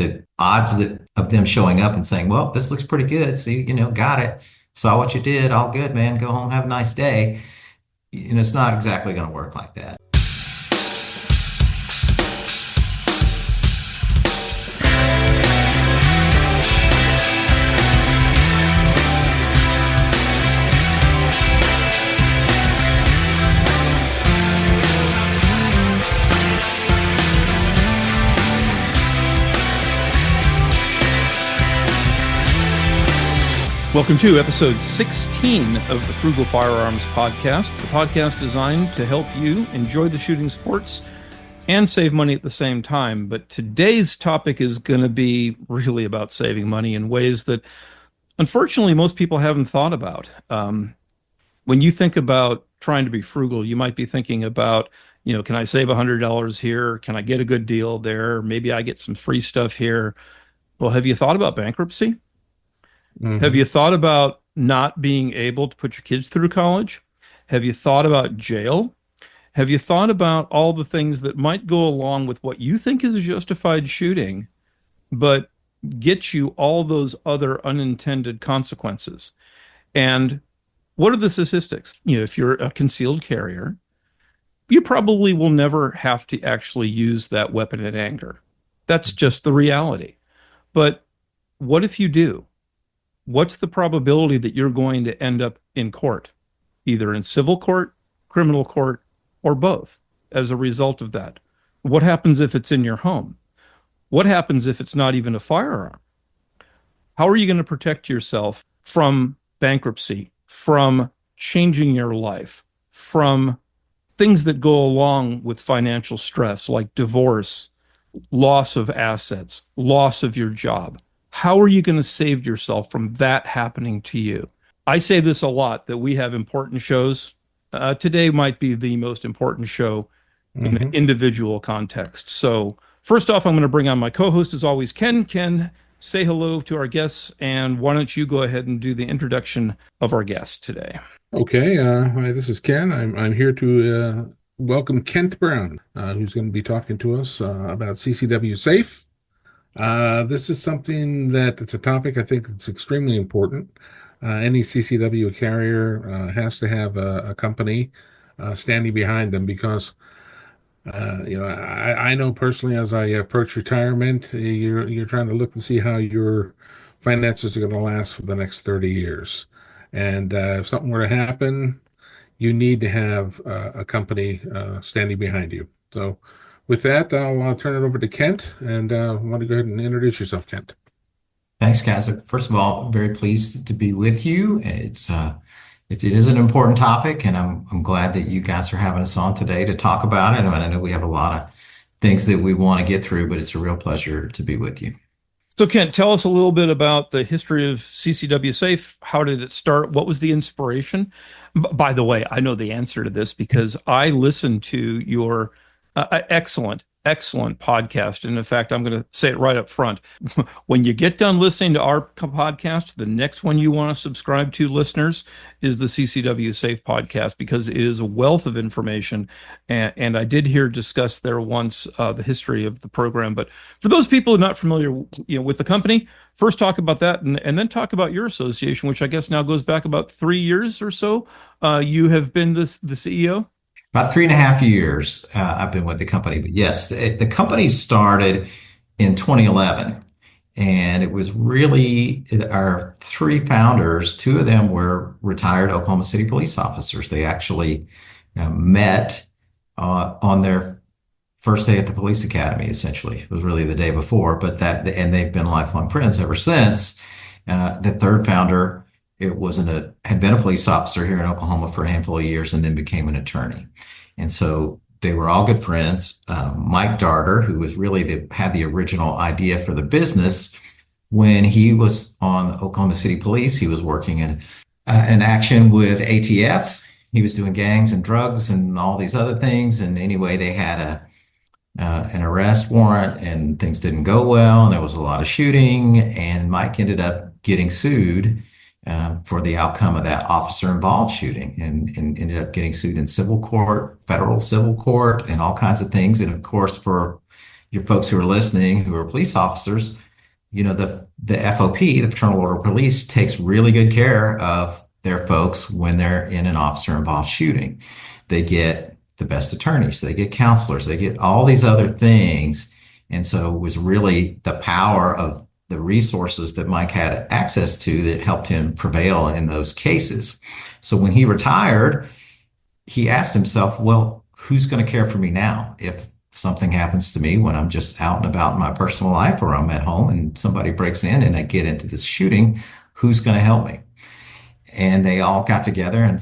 the odds of them showing up and saying, well, this looks pretty good. See, got it. Saw what you did. All good, man. Go home, have a nice day. It's not exactly going to work like that. Welcome to episode 16 of the Frugal Firearms Podcast, the podcast designed to help you enjoy the shooting sports and save money at the same time. But today's topic is going to be really about saving money in ways that, unfortunately, most people haven't thought about. When you think about trying to be frugal, you might be thinking about, can I save $100 here? Can I get a good deal there? Maybe I get some free stuff here. Well, have you thought about bankruptcy? Mm-hmm. Have you thought about not being able to put your kids through college? Have you thought about jail? Have you thought about all the things that might go along with what you think is a justified shooting, but get you all those other unintended consequences? And what are the statistics? If you're a concealed carrier, you probably will never have to actually use that weapon in anger. That's just the reality. But what if you do? What's the probability that you're going to end up in court, either in civil court, criminal court, or both as a result of that? What happens if it's in your home? What happens if it's not even a firearm? How are you going to protect yourself from bankruptcy, from changing your life, from things that go along with financial stress like divorce, loss of assets, loss of your job? How are you going to save yourself from that happening to you? I say this a lot, that we have important shows. Today might be the most important show in an individual context. So first off, I'm going to bring on my co-host, as always, Ken. Ken, say hello to our guests, and why don't you go ahead and do the introduction of our guest today? Okay, hi, this is Ken. I'm here to welcome Kent Brown, who's going to be talking to us about CCWSafe. This is something that it's a topic I think that's extremely important. Any CCW carrier has to have a company standing behind them because, I know personally as I approach retirement, you're trying to look and see how your finances are going to last for the next 30 years. And if something were to happen, you need to have a company standing behind you. So with that, I'll turn it over to Kent, and I want to go ahead and introduce yourself, Kent. Thanks, guys. First of all, I'm very pleased to be with you. It is an important topic, and I'm glad that you guys are having us on today to talk about it. And I know we have a lot of things that we want to get through, but it's a real pleasure to be with you. So, Kent, tell us a little bit about the history of CCWSafe. How did it start? What was the inspiration? By the way, I know the answer to this because I listened to your excellent podcast. And in fact, I'm going to say it right up front. When you get done listening to our podcast, the next one you want to subscribe to, listeners, is the CCWSafe podcast, because it is a wealth of information. And I did hear discussed there once the history of the program. But for those people who are not familiar with the company, first talk about that and then talk about your association, which I guess now goes back about 3 years or so. You have been the CEO? About 3.5 years I've been with the company. But yes, the company started in 2011. And it was really our three founders. Two of them were retired Oklahoma City police officers. They actually met on their first day at the police academy, essentially. It was really the day before, and they've been lifelong friends ever since. The third founder, had been a police officer here in Oklahoma for a handful of years and then became an attorney. And so they were all good friends. Mike Darter, who was really had the original idea for the business, when he was on Oklahoma City Police, he was working in action with ATF. He was doing gangs and drugs and all these other things. And anyway, they had an arrest warrant and things didn't go well. And there was a lot of shooting. And Mike ended up getting sued for the outcome of that officer-involved shooting, and ended up getting sued in civil court, federal civil court, and all kinds of things. And of course, for your folks who are listening, who are police officers, the FOP, the Fraternal Order of Police, takes really good care of their folks when they're in an officer involved shooting. They get the best attorneys, they get counselors, they get all these other things. And so it was really the power of the resources that Mike had access to that helped him prevail in those cases. So when he retired, he asked himself, well, who's going to care for me now if something happens to me when I'm just out and about in my personal life, or I'm at home and somebody breaks in and I get into this shooting? Who's going to help me? And they all got together and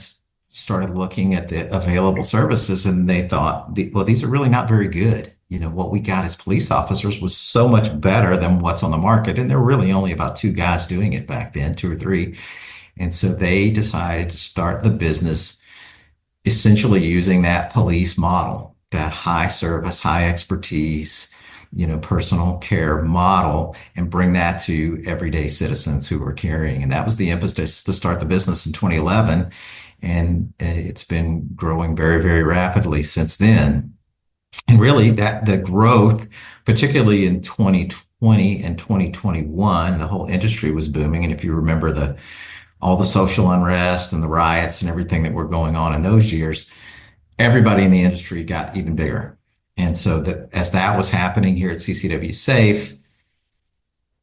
started looking at the available services, and they thought, well, these are really not very good. What we got as police officers was so much better than what's on the market. And there were really only about two guys doing it back then, two or three. And so they decided to start the business essentially using that police model, that high service, high expertise, personal care model, and bring that to everyday citizens who were carrying. And that was the impetus to start the business in 2011. And it's been growing very, very rapidly since then. And really that the growth, particularly in 2020 and 2021, the whole industry was booming. And if you remember all the social unrest and the riots and everything that were going on in those years, everybody in the industry got even bigger. And so as that was happening here at CCW Safe,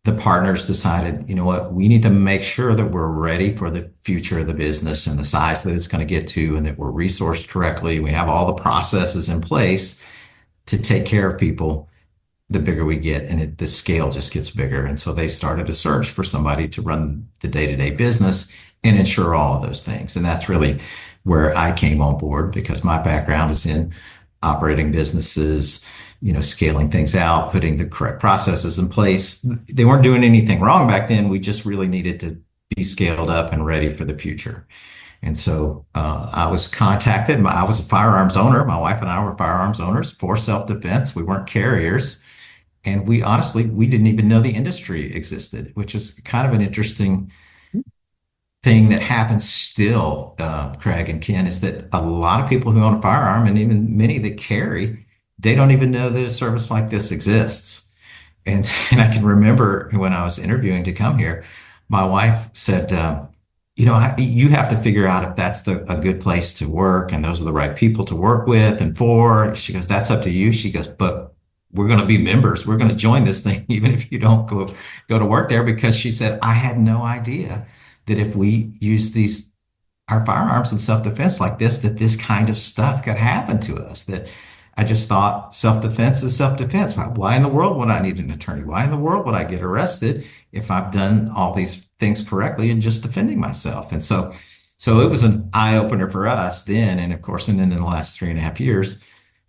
the partners decided, you know what, we need to make sure that we're ready for the future of the business and the size that it's going to get to, and that we're resourced correctly. We have all the processes in place to take care of people the bigger we get, and the scale just gets bigger. And so they started a search for somebody to run the day-to-day business and ensure all of those things. And that's really where I came on board, because my background is in operating businesses, scaling things out, putting the correct processes in place. They weren't doing anything wrong back then. We just really needed to be scaled up and ready for the future. And so I was contacted. I was a firearms owner. My wife and I were firearms owners for self-defense. We weren't carriers. And we didn't even know the industry existed, which is kind of an interesting thing that happens still, Craig and Ken, is that a lot of people who own a firearm, and even many that carry, they don't even know that a service like this exists. And I can remember when I was interviewing to come here, my wife said, you have to figure out if that's a good place to work, and those are the right people to work with and for. She goes, that's up to you. She goes, but we're going to be members. We're going to join this thing, even if you don't go to work there. Because she said, I had no idea that if we use our firearms in self-defense like this, that this kind of stuff could happen to us. That I just thought self-defense is self-defense. Why in the world would I need an attorney? Why in the world would I get arrested if I've done all these things correctly and just defending myself? And so it was an eye opener for us then. And of course, and then in the last 3.5 years,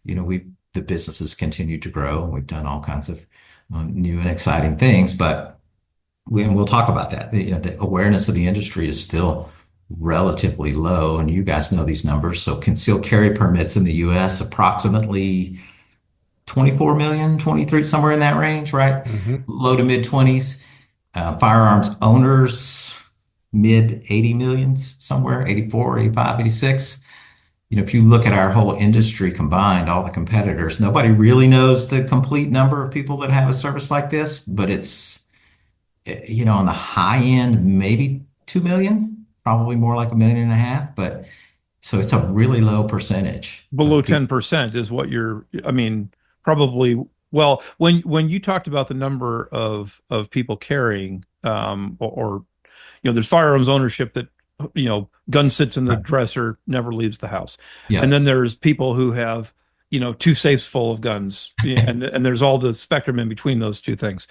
the business has continued to grow, and we've done all kinds of new and exciting things. But we'll talk about that. The awareness of the industry is still relatively low, and you guys know these numbers. So concealed carry permits in the U.S. approximately 24 million, 23, somewhere in that range, right? Mm-hmm. Low to mid 20s. Firearms owners, mid 80 millions, somewhere 84, 85, 86. If you look at our whole industry combined, all the competitors, nobody really knows the complete number of people that have a service like this, but it's, on the high end, maybe 2 million, probably more like 1.5 million. But so it's a really low percentage. Below 10% is what probably. Well, when you talked about the number of people carrying, there's firearms ownership that, gun sits in the dresser, never leaves the house. Yeah. And then there's people who have, 2 safes full of guns. and there's all the spectrum in between those two things.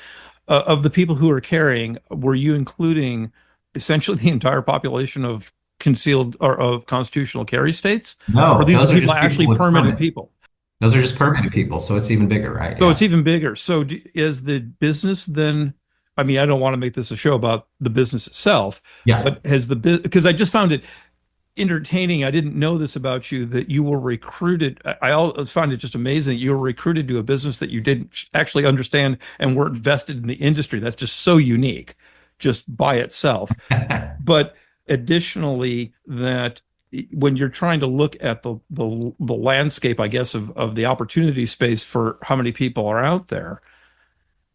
Of the people who are carrying, were you including essentially the entire population of concealed or of constitutional carry states? No, or these people actually permitted people? Those are just permitted people. So it's even bigger, right? So it's even bigger. So is the business then, I don't want to make this a show about the business itself, but because I just found it entertaining. I didn't know this about you, that you were recruited. I found it just amazing that you were recruited to a business that you didn't actually understand and weren't vested in the industry. That's just so unique just by itself. But additionally, that when you're trying to look at the landscape, I guess, of the opportunity space for how many people are out there,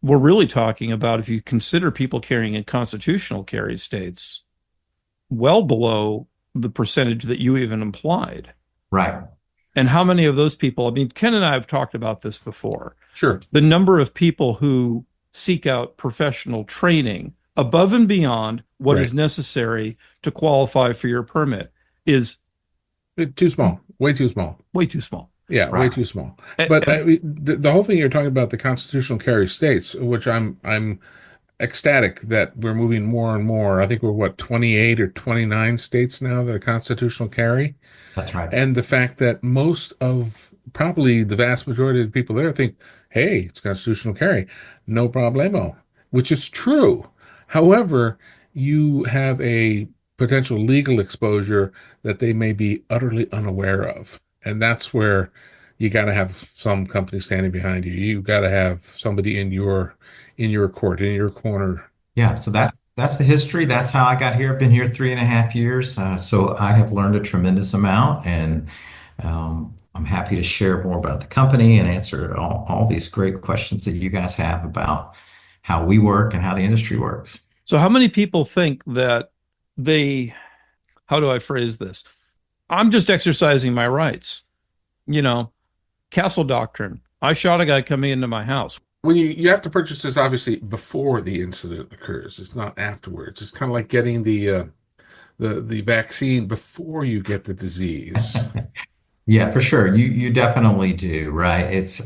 we're really talking about, if you consider people carrying in constitutional carry states, well below the percentage that you even implied. Right. And how many of those people, I mean, Ken and I have talked about this before. Sure. The number of people who seek out professional training above and beyond what is necessary to qualify for your permit is too small, way too small. Way too small. Yeah, way too small. But the whole thing you're talking about, the constitutional carry states, which I'm ecstatic that we're moving more and more. I think we're 28 or 29 states now that are constitutional carry. That's right. And the fact that most of, probably the vast majority of the people there think, hey, it's constitutional carry, no problemo, which is true. However, you have a potential legal exposure that they may be utterly unaware of. And that's where you got to have some company standing behind you. You got to have somebody in your court, in your corner. Yeah. So that's the history. That's how I got here. I've been here 3.5 years. So I have learned a tremendous amount, and I'm happy to share more about the company and answer all these great questions that you guys have about how we work and how the industry works. So how many people think that how do I phrase this? I'm just exercising my rights. Castle doctrine. I shot a guy coming into my house. When you have to purchase this, obviously, before the incident occurs. It's not afterwards. It's kind of like getting the vaccine before you get the disease. Yeah, for sure. You definitely do, right?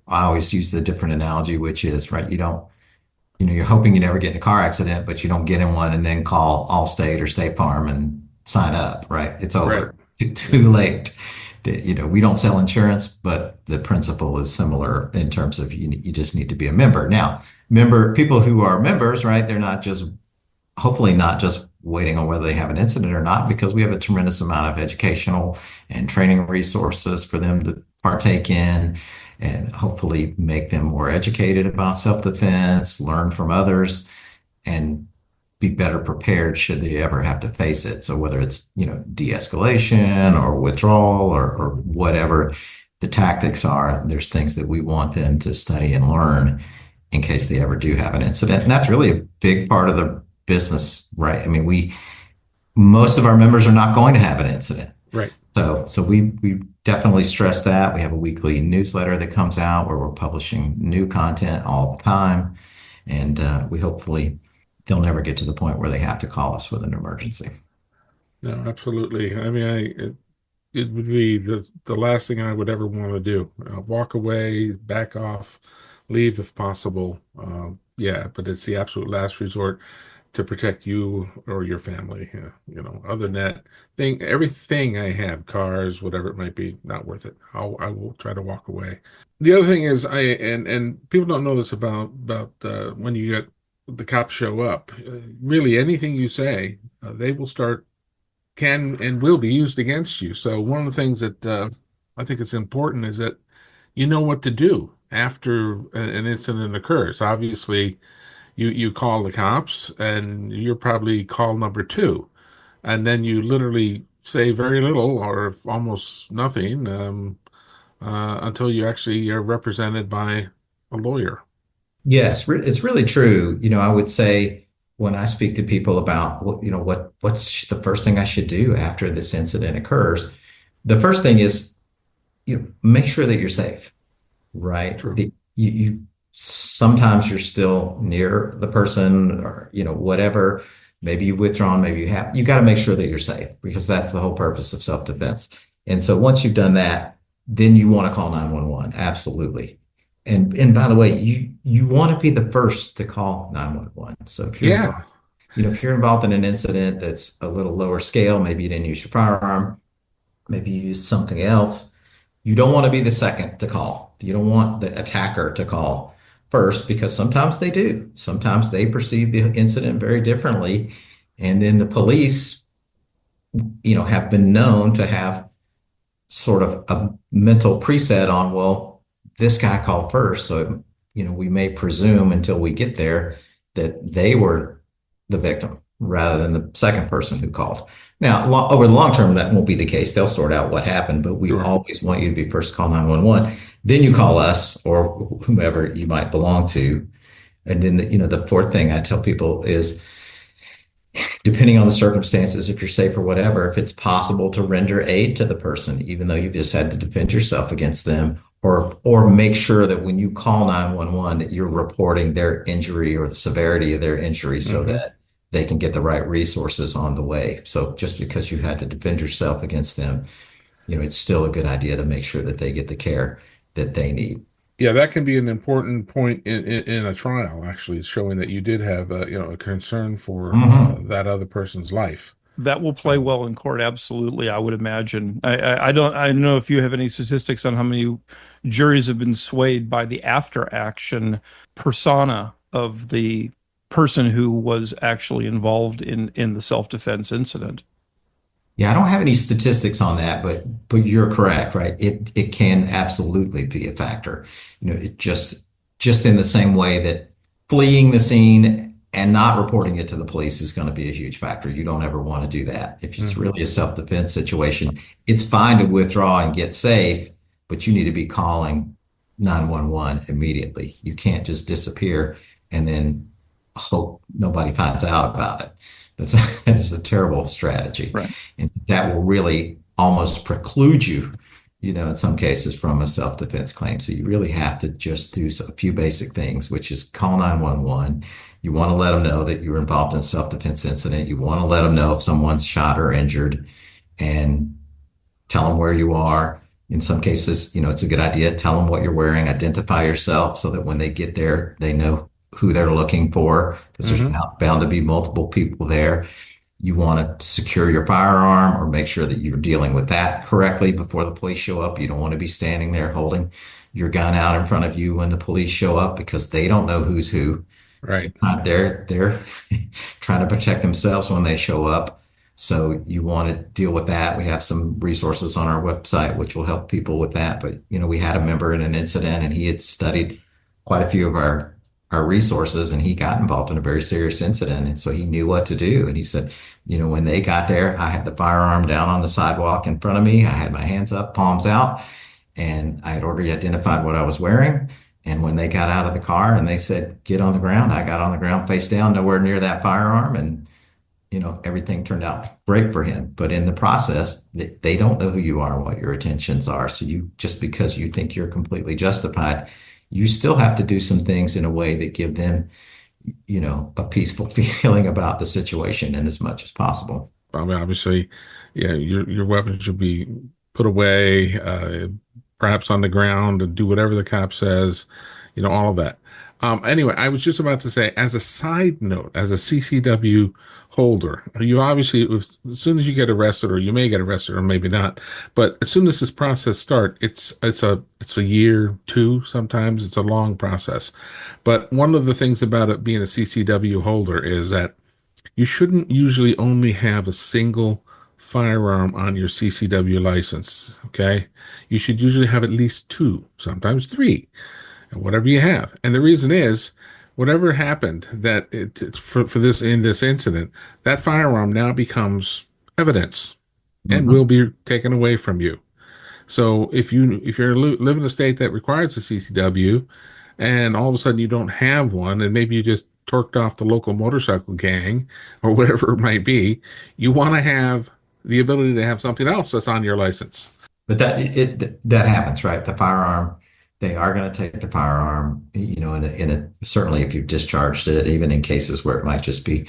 I always use the different analogy, which is, right, you're hoping you never get in a car accident, but you don't get in one and then call Allstate or State Farm and sign up, right? It's over. Right. Too late. We don't sell insurance, but the principle is similar in terms of you just need to be a member. Now, people who are members, right? They're hopefully not just waiting on whether they have an incident or not, because we have a tremendous amount of educational and training resources for them to partake in, and hopefully make them more educated about self-defense, learn from others, and be better prepared should they ever have to face it. So whether it's, de-escalation or withdrawal or whatever the tactics are, there's things that we want them to study and learn in case they ever do have an incident. And that's really a big part of the business, right? I mean, most of our members are not going to have an incident. Right. So we definitely stress that. We have a weekly newsletter that comes out where we're publishing new content all the time. And hopefully they'll never get to the point where they have to call us with an emergency. No, absolutely. I mean, it would be the last thing I would ever want to do. Walk away, back off, leave if possible. But it's the absolute last resort to protect you or your family. Other than that, everything I have, cars, whatever it might be, not worth it. I will try to walk away. The other thing is, and people don't know this about when you get the cops show up. Really, anything you say, they will can and will be used against you. So one of the things that I think it's important is that you know what to do after an incident occurs. Obviously, you call the cops, and you're probably call number 2, and then you literally say very little or almost nothing until you actually are represented by a lawyer. Yes, it's really true. I would say when I speak to people about what's the first thing I should do after this incident occurs, the first thing is, make sure that you're safe, right? True. Sometimes you're still near the person, or whatever. Maybe you've withdrawn, maybe you got to make sure that you're safe, because that's the whole purpose of self-defense. And so once you've done that, then you want to call 911. Absolutely. And by the way, you want to be the first to call 911. So if you're involved in an incident that's a little lower scale, maybe you didn't use your firearm, maybe you used something else, you don't want to be the second to call. You don't want the attacker to call first, because sometimes they do. Sometimes they perceive the incident very differently. And then the police, have been known to have sort of a mental preset on, well, this guy called first. So, we may presume until we get there that they were the victim. rather than the second person who called. Now, over the long term, that won't be the case. They'll sort out what happened, but we Sure. always want you to be first to call 911. Then you call us or whomever you might belong to. And then, the fourth thing I tell people is, depending on the circumstances, if you're safe or whatever, if it's possible to render aid to the person, even though you've just had to defend yourself against them, or make sure that when you call 911 that you're reporting their injury or the severity of their injury so Hmm. that they can get the right resources on the way. So just because you had to defend yourself against them, it's still a good idea to make sure that they get the care that they need. Yeah, that can be an important point in a trial, actually, showing that you did have a concern for Mhm. that other person's life. That will play Um, well in court, absolutely, I would imagine. I don't know if you have any statistics on how many juries have been swayed by the after action persona of the person who was actually involved in the self-defense incident. Yeah, I don't have any statistics on that, but you're correct, right? It can absolutely be a factor. It just in the same way that fleeing the scene and not reporting it to the police is going to be a huge factor. You don't ever want to do that. If it's mhm. really a self-defense situation, it's fine to withdraw and get safe, but you need to be calling 911 immediately. You can't just disappear and then hope nobody finds out about it. That is a terrible strategy. Right. And that will really almost preclude you, in some cases from a self-defense claim. So you really have to just do a few basic things, which is call 911. You want to let them know that you're involved in a self-defense incident. You want to let them know if someone's shot or injured and tell them where you are. In some cases, it's a good idea. Tell them what you're wearing, identify yourself so that when they get there, they know who they're looking for because there's Hmm. bound to be multiple people there. You want to secure your firearm or make sure that you're dealing with that correctly before the police show up. You don't want to be standing there holding your gun out in front of you when the police show up because they don't know who's who. Right. They're trying to protect themselves when they show up. So you want to deal with that. We have some resources on our website which will help people with that. But we had a member in an incident and he had studied quite a few of our resources and he got involved in a very serious incident. And so he knew what to do. And he said, when they got there, I had the firearm down on the sidewalk in front of me. I had my hands up, palms out, and I had already identified what I was wearing. And when they got out of the car and they said, get on the ground, I got on the ground face down, nowhere near that firearm. And, everything turned out great for him. But in the process, they don't know who you are and what your intentions are. So just because you think you're completely justified, you still have to do some things in a way that give them, a peaceful feeling about the situation in as much as possible. I mean, obviously, yeah, your weapon should be put away, perhaps on the ground, and do whatever the cop says, all of that. Anyway, I was just about to say, as a side note, as a CCW holder, you obviously, as soon as you get arrested, or you may get arrested, or maybe not, but as soon as this process starts, it's a year, two, sometimes it's a long process. But one of the things about it being a CCW holder is that you shouldn't usually only have a single firearm on your CCW license. Okay. You should usually have at least two, sometimes three, whatever you have. And the reason is, whatever happened for this in this incident, that firearm now becomes evidence and will Mhm. be taken away from you. So if you're live in a state that requires a CCW, and all of a sudden you don't have one, and maybe you just torqued off the local motorcycle gang or whatever it might be, you want to have the ability to have something else that's on your license. But that happens, right? The firearm, they are going to take the firearm, certainly if you've discharged it, even in cases where it might just be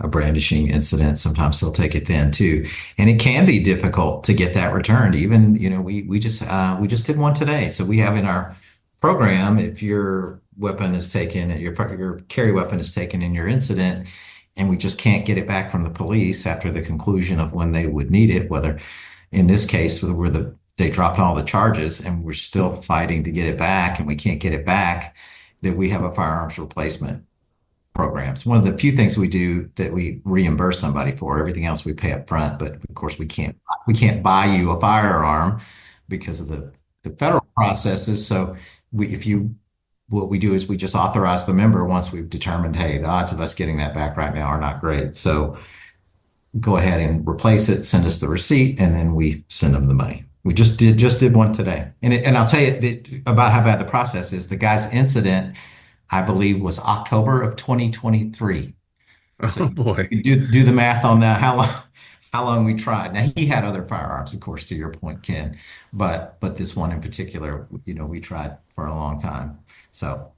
a brandishing incident, sometimes they'll take it then too. And it can be difficult to get that returned. Even, we just did one today. So we have in our program, if your weapon is taken, your carry weapon is taken in your incident, and we just can't get it back from the police after the conclusion of when they would need it, whether in this case where they dropped all the charges and we're still fighting to get it back and we can't get it back, that we have a firearms replacement program. It's one of the few things we do that we reimburse somebody for. Everything else we pay up front, but of course we can't buy you a firearm because of the federal processes. So if you what we do is we just authorize the member once we've determined, hey, the odds of us getting that back right now are not great. So go ahead and replace it, send us the receipt, and then we send them the money. We just did one today. And I'll tell you about how bad the process is. The guy's incident, I believe, was October of 2023. So Oh boy. you do the math on that, how long we tried. Now he had other firearms, of course, to your point, Ken, but this one in particular, we tried for a long time. So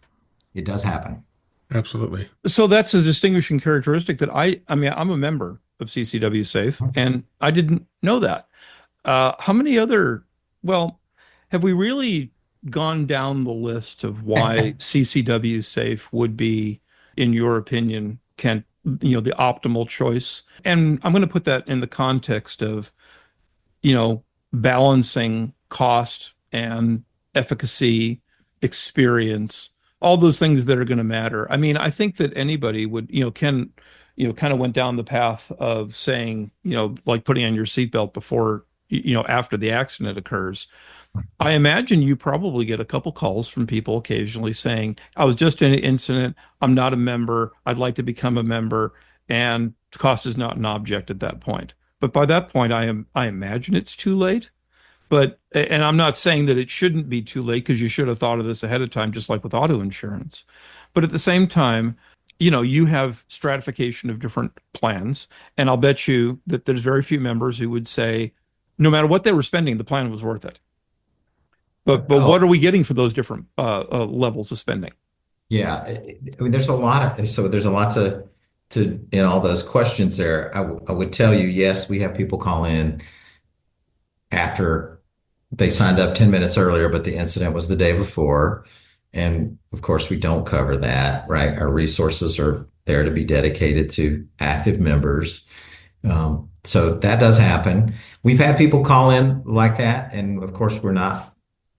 it does happen. Absolutely. So that's a distinguishing characteristic that I mean, I'm a member of CCW Safe, and I didn't know that. How many other, well, have we really gone down the list of why CCW Safe would be, in your opinion, Kent, the optimal choice? And I'm going to put that in the context of, balancing cost and efficacy, experience, all those things that are going to matter. I mean, I think that anybody would, Ken, kind of went down the path of saying, like putting on your seatbelt before, after the accident occurs. I imagine you probably get a couple calls from people occasionally saying, I was just in an incident. I'm not a member. I'd like to become a member. And cost is not an object at that point. But by that point, I imagine it's too late. And I'm not saying that it shouldn't be too late because you should have thought of this ahead of time, just like with auto insurance. But at the same time, you have stratification of different plans. And I'll bet you that there's very few members who would say, no matter what they were spending, the plan was worth it. But what Oh, are we getting for those different levels of spending? yeah. I mean, there's a lot to in all those questions there. I would tell you, yes, we have people call in after they signed up 10 minutes earlier, but the incident was the day before. And of course, we don't cover that, right? Our resources are there to be dedicated to active members. So that does happen. We've had people call in like that. And of course, we're not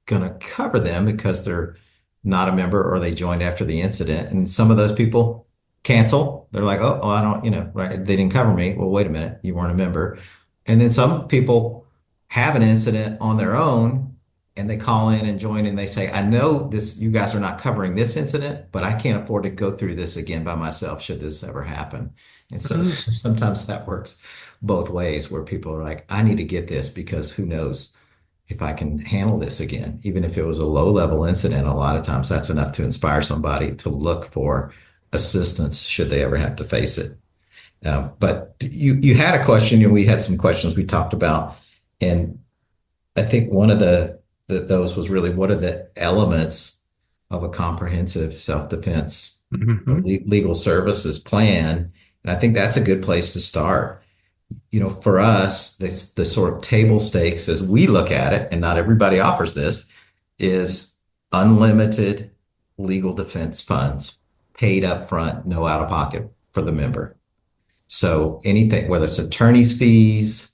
going to cover them because they're not a member or they joined after the incident. And some of those people cancel. They're like, oh, I don't, right. They didn't cover me. Well, wait a minute. You weren't a member. And then some people have an incident on their own and they call in and join and they say, I know this, you guys are not covering this incident, but I can't afford to go through this again by myself should this ever happen. And so sometimes that works both ways where people are like, I need to get this because who knows if I can handle this again. Even if it was a low level incident, a lot of times that's enough to inspire somebody to look for assistance should they ever have to face it. But you had a question, and we had some questions we talked about, and I think one of those was really what are the elements of a comprehensive self-defense Hmm. legal services plan, and I think that's a good place to start. For us, the sort of table stakes as we look at it, and not everybody offers this, is unlimited legal defense funds paid up front, no out of pocket for the member. So anything, whether it's attorney's fees,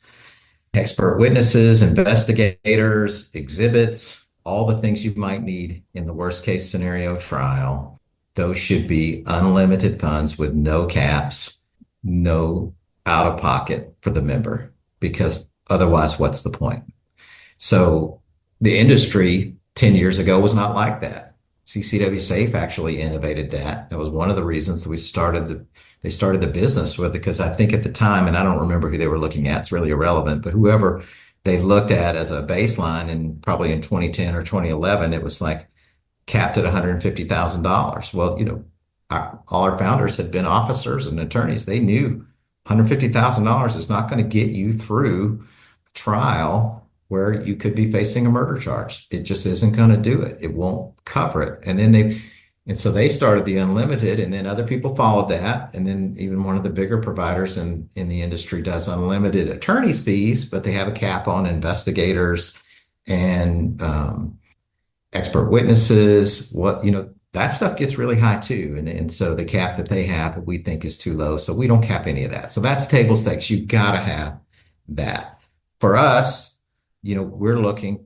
expert witnesses, investigators, exhibits, all the things you might need in the worst case scenario trial, those should be unlimited funds with no caps, no out of pocket for the member, because otherwise, what's the point? So the industry 10 years ago was not like that. CCW Safe actually innovated that. That was one of the reasons that they started the business with it, because I think at the time, and I don't remember who they were looking at, it's really irrelevant, but whoever they looked at as a baseline, and probably in 2010 or 2011, it was like capped at $150,000. Well, all our founders had been officers and attorneys. They knew $150,000 is not going to get you through a trial where you could be facing a murder charge. It just isn't going to do it. It won't cover it. And so they started the unlimited, and then other people followed that. And then even one of the bigger providers in the industry does unlimited attorney's fees, but they have a cap on investigators and expert witnesses. That stuff gets really high too. And so the cap that they have, we think is too low. So we don't cap any of that. So that's table stakes. You got to have that. For us, we're looking,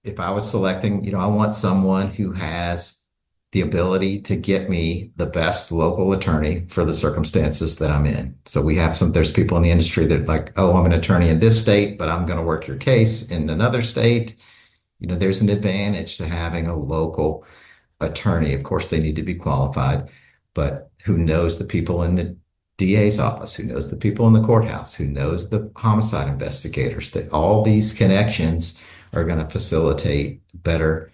if I was selecting, I want someone who has the ability to get me the best local attorney for the circumstances that I'm in. So there's people in the industry that are like, oh, I'm an attorney in this state, but I'm going to work your case in another state. There's an advantage to having a local attorney. Of course, they need to be qualified, but who knows the people in the DA's office, who knows the people in the courthouse, who knows the homicide investigators, that all these connections are going to facilitate better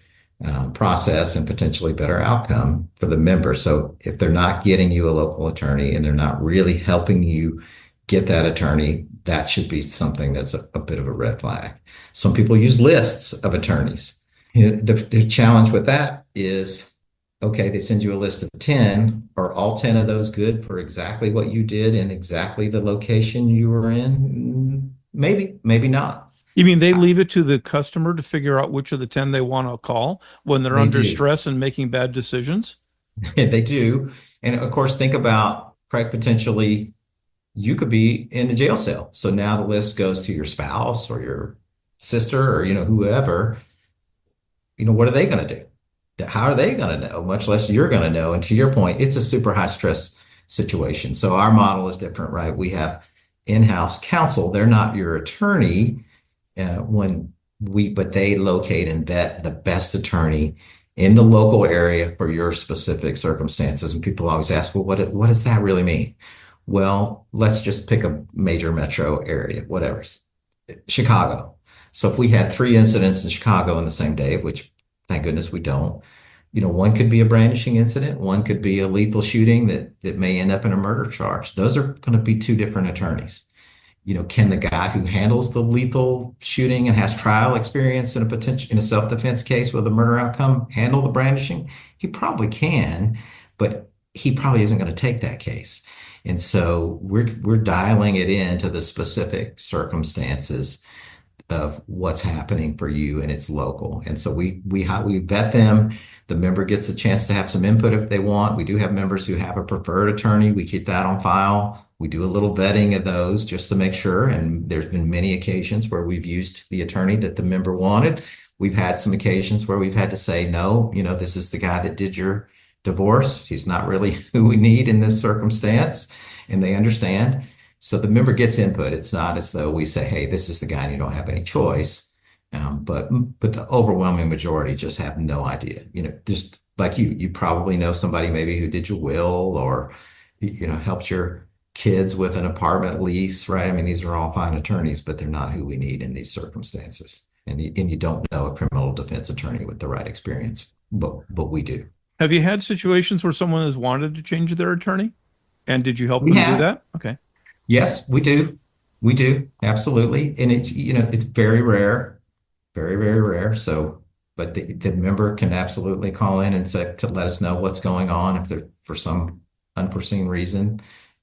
process and potentially better outcome for the member. So if they're not getting you a local attorney and they're not really helping you get that attorney, that should be something that's a bit of a red flag. Some people use lists of attorneys. The challenge with that is, okay, they send you a list of 10. Are all 10 of those good for exactly what you did in exactly the location you were in? Maybe, maybe not. You mean they leave it to the customer to figure out which of the 10 they want to call when they're They under do. stress and making bad decisions? They do. And of course, think about, Craig, potentially you could be in a jail cell. So now the list goes to your spouse or your sister or, whoever. What are they going to do? How are they going to know, much less you're going to know? And to your point, it's a super high stress situation. So our model is different, right? We have in-house counsel. They're not your attorney but they locate and vet the best attorney in the local area for your specific circumstances. And people always ask, well, what does that really mean? Well, let's just pick a major metro area, whatever, Chicago. So if we had 3 incidents in Chicago in the same day, which thank goodness we don't, one could be a brandishing incident, one could be a lethal shooting that may end up in a murder charge. Those are going to be two different attorneys. Can the guy who handles the lethal shooting and has trial experience in a self-defense case with a murder outcome handle the brandishing? He probably can, but he probably isn't going to take that case. And so we're dialing it into the specific circumstances of what's happening for you, and it's local. And so we vet them. The member gets a chance to have some input if they want. We do have members who have a preferred attorney. We keep that on file. We do a little vetting of those just to make sure. And there's been many occasions where we've used the attorney that the member wanted. We've had some occasions where we've had to say, no, this is the guy that did your divorce. He's not really who we need in this circumstance. And they understand. So the member gets input. It's not as though we say, hey, this is the guy and you don't have any choice. But the overwhelming majority just have no idea. Just like you probably know somebody maybe who did your will or, helped your kids with an apartment lease, right? I mean, these are all fine attorneys, but they're not who we need in these circumstances. And you don't know a criminal defense attorney with the right experience, but we do. Have you had situations where someone has wanted to change their attorney? And did you help We them do have. that? Okay. Yes, we do. We do. Absolutely. And it's very rare, very, very rare. So, but the member can absolutely call in and say to let us know what's going on. If they're for some unforeseen reason,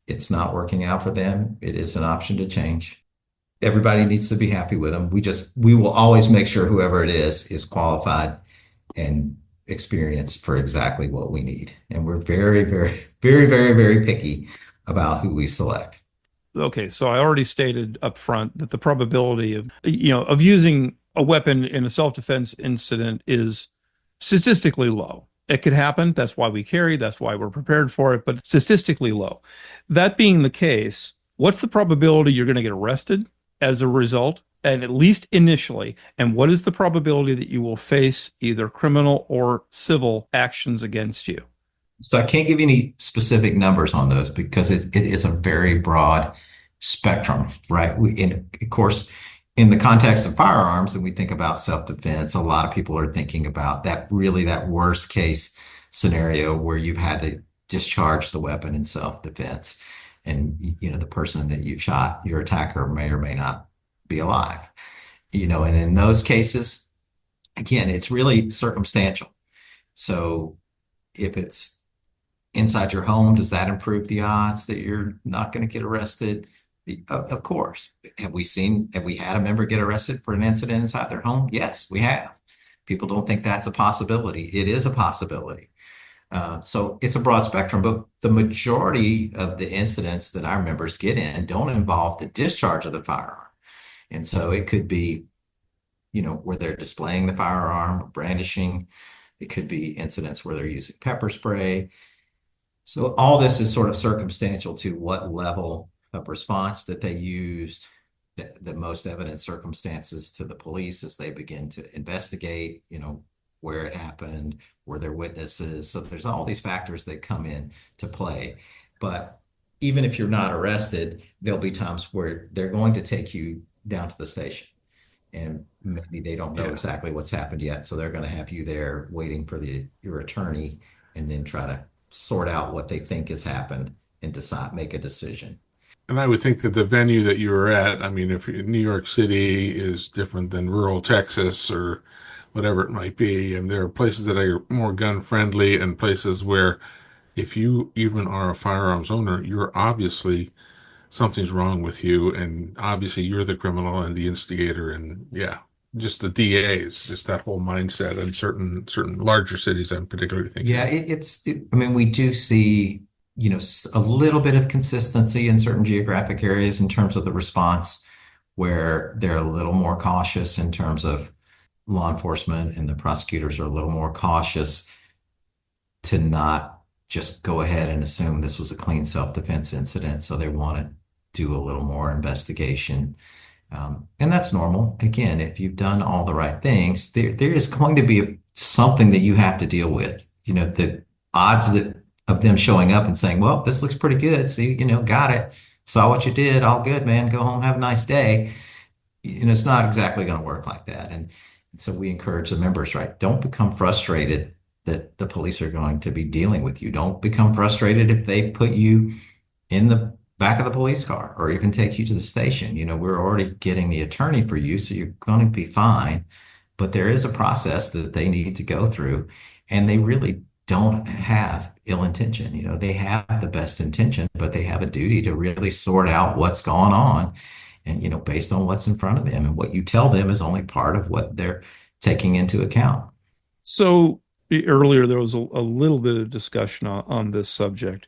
it's not working out for them, it is an option to change. Everybody needs to be happy with them. We will always make sure whoever it is qualified and experienced for exactly what we need. And we're very, very, very, very, very picky about who we select. Okay, so I already stated up front that the probability of using a weapon in a self-defense incident is statistically low. It could happen. That's why we carry. That's why we're prepared for it, but it's statistically low. That being the case, what's the probability you're going to get arrested as a result, and at least initially? And what is the probability that you will face either criminal or civil actions against you? So I can't give you any specific numbers on those because it is a very broad spectrum, right? Of course, in the context of firearms, and we think about self-defense, a lot of people are thinking about that worst case scenario where you've had to discharge the weapon in self-defense. And, the person that you've shot, your attacker may or may not be alive, and in those cases, again, it's really circumstantial. So if it's inside your home, does that improve the odds that you're not going to get arrested? Of course. Have we had a member get arrested for an incident inside their home? Yes, we have. People don't think that's a possibility. It is a possibility. So it's a broad spectrum, but the majority of the incidents that our members get in don't involve the discharge of the firearm. And so it could be, where they're displaying the firearm or brandishing. It could be incidents where they're using pepper spray. So all this is sort of circumstantial to what level of response that they used, the most evident circumstances to the police as they begin to investigate, where it happened, were there witnesses? So there's all these factors that come in to play. But even if you're not arrested, there'll be times where they're going to take you down to the station. And maybe they don't know Yeah. exactly what's happened yet. So they're going to have you there waiting for your attorney and then try to sort out what they think has happened and make a decision. And I would think that the venue that you were at, I mean, if New York City is different than rural Texas or whatever it might be, and there are places that are more gun friendly and places where if you even are a firearms owner, you're obviously something's wrong with you, and obviously you're the criminal and the instigator, and yeah, just the DAs, just that whole mindset in certain larger cities I'm particularly thinking Yeah, of. I mean, we do see, a little bit of consistency in certain geographic areas in terms of the response, where they're a little more cautious in terms of law enforcement and the prosecutors are a little more cautious to not just go ahead and assume this was a clean self-defense incident. So they want to do a little more investigation. And that's normal. Again, if you've done all the right things, there is going to be something that you have to deal with. The odds of them showing up and saying, well, this looks pretty good. See, got it. Saw what you did. All good, man. Go home, have a nice day. It's not exactly going to work like that. And so we encourage the members, right? Don't become frustrated that the police are going to be dealing with you. Don't become frustrated if they put you in the back of the police car or even take you to the station. We're already getting the attorney for you, so you're going to be fine. But there is a process that they need to go through, and they really don't have ill intention. They have the best intention, but they have a duty to really sort out what's going on. And, based on what's in front of them, and what you tell them is only part of what they're taking into account. So earlier there was a little bit of discussion on this subject.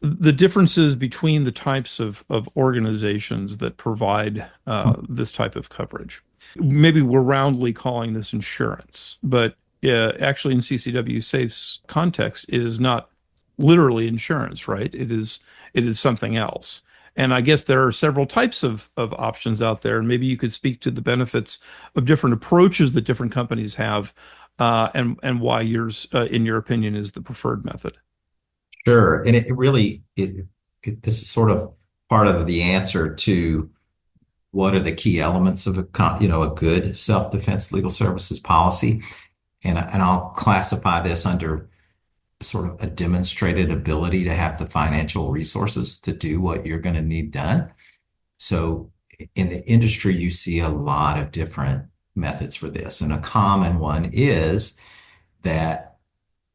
The differences between the types of organizations that provide this type of coverage. Maybe we're roundly calling this insurance, but actually in CCWSafe's context, it is not literally insurance, right? It is something else. And I guess there are several types of options out there, and maybe you could speak to the benefits of different approaches that different companies have, and why yours, in your opinion, is the preferred method. Sure. And this is sort of part of the answer to what are the key elements of a good self-defense legal services policy. And I'll classify this under sort of a demonstrated ability to have the financial resources to do what you're going to need done. So in the industry, you see a lot of different methods for this. And a common one is that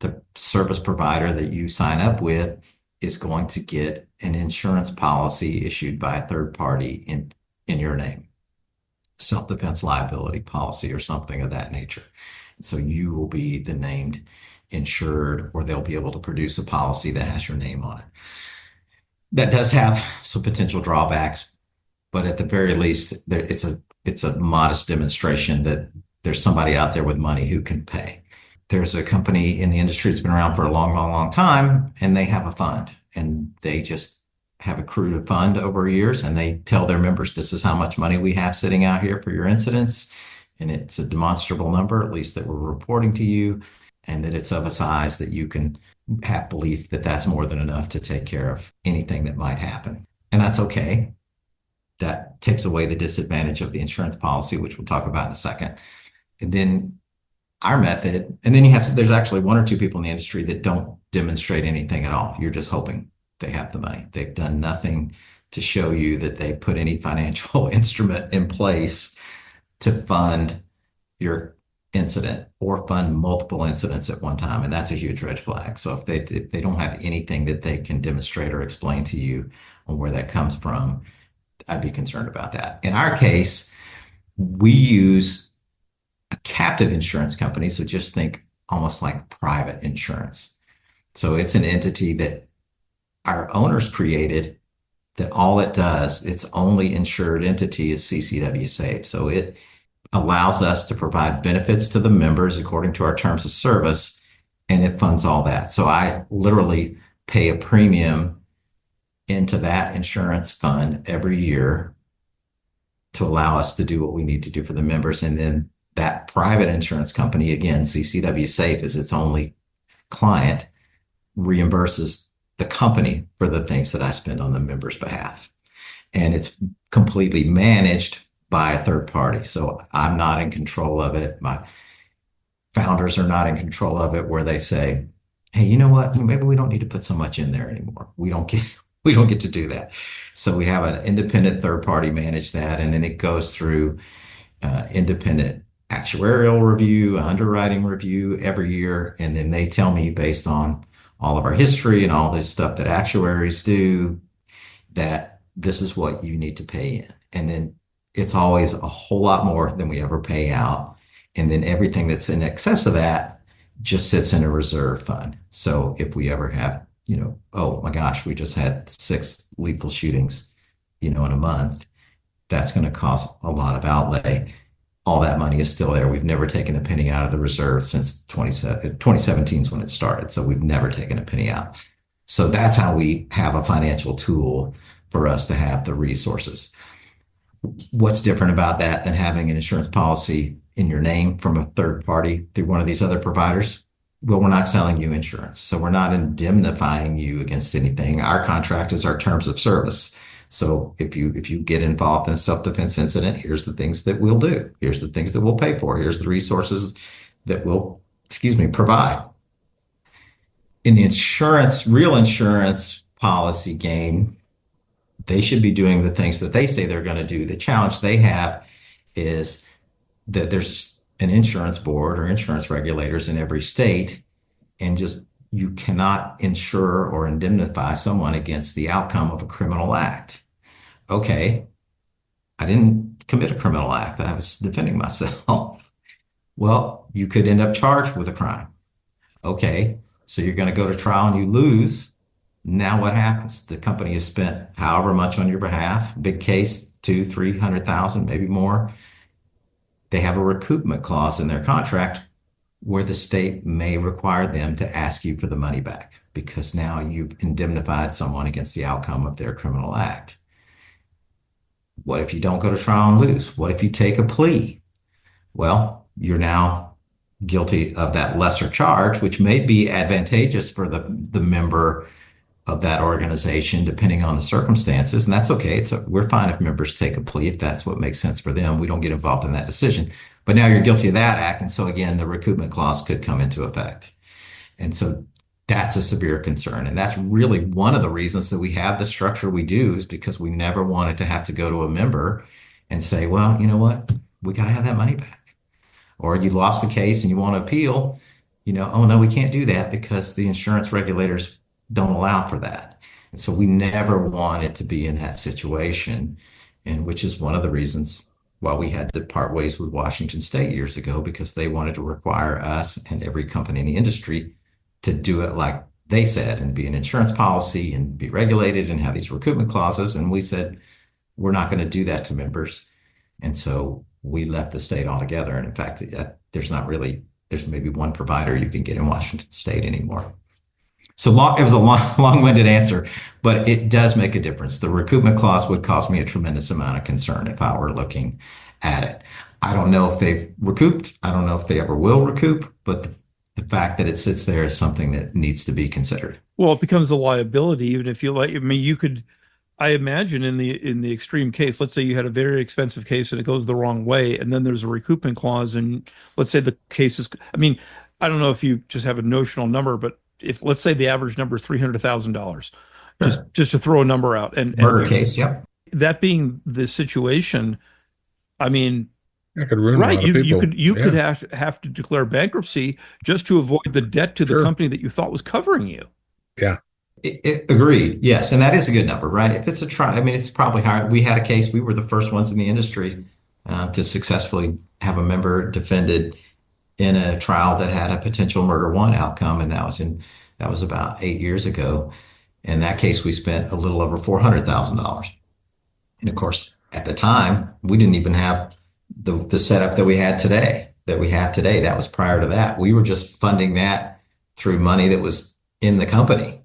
the service provider that you sign up with is going to get an insurance policy issued by a third party in your name, self-defense liability policy or something of that nature. And so you will be the named insured, or they'll be able to produce a policy that has your name on it. That does have some potential drawbacks, but at the very least, it's a modest demonstration that there's somebody out there with money who can pay. There's a company in the industry that's been around for a long, long, long time, and they have a fund, and they just have accrued a fund over years, and they tell their members, this is how much money we have sitting out here for your incidents. And it's a demonstrable number, at least that we're reporting to you, and that it's of a size that you can have belief that that's more than enough to take care of anything that might happen. And that's okay. That takes away the disadvantage of the insurance policy, which we'll talk about in a second. And then our method, and then there's actually one or two people in the industry that don't demonstrate anything at all. You're just hoping they have the money. They've done nothing to show you that they put any financial instrument in place to fund your incident or fund multiple incidents at one time. And that's a huge red flag. So if they don't have anything that they can demonstrate or explain to you on where that comes from, I'd be concerned about that. In our case, we use a captive insurance company. So just think almost like private insurance. So it's an entity that our owners created, that all it does, its only insured entity is CCWSafe. So it allows us to provide benefits to the members according to our terms of service, and it funds all that. So I literally pay a premium into that insurance fund every year to allow us to do what we need to do for the members. And then that private insurance company, again, CCWSafe is its only client, reimburses the company for the things that I spend on the member's behalf. And it's completely managed by a third party. So I'm not in control of it. My founders are not in control of it, where they say, hey, you know what? Maybe we don't need to put so much in there anymore. We don't get to do that. So we have an independent third party manage that, and then it goes through independent actuarial review, underwriting review every year. And then they tell me, based on all of our history and all this stuff that actuaries do, that this is what you need to pay in. And then it's always a whole lot more than we ever pay out. And then everything that's in excess of that just sits in a reserve fund. So if we ever have, oh my gosh, we just had 6 lethal shootings, in a month, that's going to cost a lot of outlay. All that money is still there. We've never taken a penny out of the reserve since 2017 is when it started. So we've never taken a penny out. So that's how we have a financial tool for us to have the resources. What's different about that than having an insurance policy in your name from a third party through one of these other providers? Well, we're not selling you insurance. So we're not indemnifying you against anything. Our contract is our terms of service. So if you get involved in a self-defense incident, here's the things that we'll do. Here's the things that we'll pay for. Here's the resources that we'll, provide. In the real insurance policy game, they should be doing the things that they say they're going to do. The challenge they have is that there's an insurance board or insurance regulators in every state, and just you cannot insure or indemnify someone against the outcome of a criminal act. Okay, I didn't commit a criminal act. I was defending myself. Well, you could end up charged with a crime. Okay, so you're going to go to trial and you lose. Now what happens? The company has spent however much on your behalf, big case, 200,000, 300,000, maybe more. They have a recoupment clause in their contract where the state may require them to ask you for the money back, because now you've indemnified someone against the outcome of their criminal act. What if you don't go to trial and lose? What if you take a plea? Well, you're now guilty of that lesser charge, which may be advantageous for the member of that organization, depending on the circumstances. And that's okay. We're fine if members take a plea, if that's what makes sense for them. We don't get involved in that decision. But now you're guilty of that act. And so again, the recoupment clause could come into effect. And so that's a severe concern. And that's really one of the reasons that we have the structure we do, is because we never wanted to have to go to a member and say, well, you know what? We got to have that money back. Or you lost the case and you want to appeal, oh no, we can't do that because the insurance regulators don't allow for that. And so we never wanted to be in that situation, and which is one of the reasons why we had to part ways with Washington State years ago, because they wanted to require us and every company in the industry to do it like they said, and be an insurance policy and be regulated and have these recoupment clauses. And we said, we're not going to do that to members. And so we left the state altogether. And in fact, there's maybe one provider you can get in Washington State anymore. So it was a long-winded answer, but it does make a difference. The recoupment clause would cause me a tremendous amount of concern if I were looking at it. I don't know if they've recouped. I don't know if they ever will recoup, but the fact that it sits there is something that needs to be considered. Well, it becomes a liability, even if you could, I imagine in the extreme case, let's say you had a very expensive case and it goes the wrong way, and then there's a recoupment clause, and let's say the case is, I don't know if you just have a notional number, but if let's say the average number is $300,000, just to throw a number out, and murder case, yep. That being the situation, that could ruin right? a lot of people. You could have to declare bankruptcy just to avoid the debt to the company that you thought was covering you. Yeah. Agreed. Yes. And that is a good number, right? If it's a trial, it's probably higher. We had a case, we were the first ones in the industry to successfully have a member defended in a trial that had a potential murder one outcome. And that was about 8 years ago. In that case, we spent a little over $400,000. And of course, at the time, we didn't even have the setup that we have today. That was prior to that. We were just funding that through money that was in the company.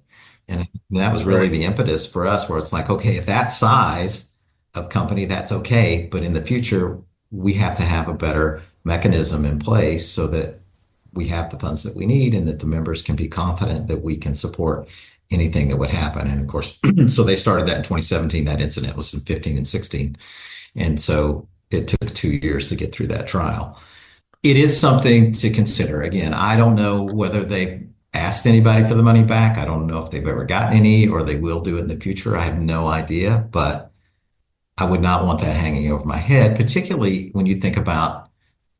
And that was really the impetus for us, where it's like, okay, at that size of company, that's okay. But in the future, we have to have a better mechanism in place so that we have the funds that we need and that the members can be confident that we can support anything that would happen. And of course, so they started that in 2017. That incident was in 15 and 16. And so it took 2 years to get through that trial. It is something to consider. Again, I don't know whether they've asked anybody for the money back. I don't know if they've ever gotten any or they will do it in the future. I have no idea, but I would not want that hanging over my head, particularly when you think about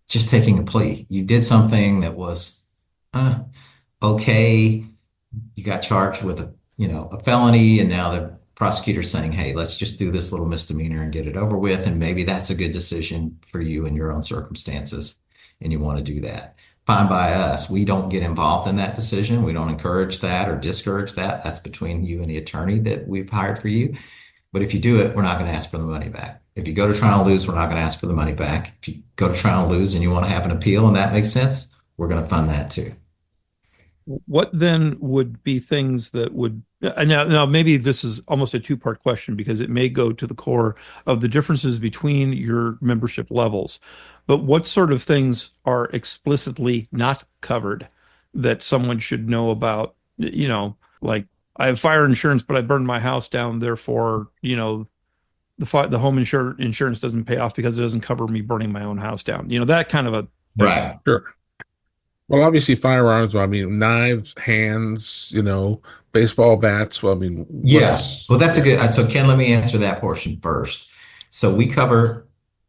just taking a plea. You did something that was uh, okay. You got charged with a felony, and now the prosecutor's saying, "Hey, let's just do this little misdemeanor and get it over with." And maybe that's a good decision for you in your own circumstances, and you want to do that. Fine by us. We don't get involved in that decision. We don't encourage that or discourage that. That's between you and the attorney that we've hired for you. But if you do it, we're not going to ask for the money back. If you go to trial and lose, we're not going to ask for the money back. If you go to trial and lose and you want to have an appeal and that makes sense, we're going to fund that too. What then would be things that would now maybe this is almost a two-part question because it may go to the core of the differences between your membership levels. But what sort of things are explicitly not covered that someone should know about? Like I have fire insurance, but I burned my house down, therefore, the home insurance doesn't pay off because it doesn't cover me burning my own house down. That kind of a thing. Right. Sure. Well, obviously firearms, well, I mean, knives, hands, baseball bats. Well, I mean, Yeah. Well, that's a good. So, Ken, let me answer that portion first. So, we cover,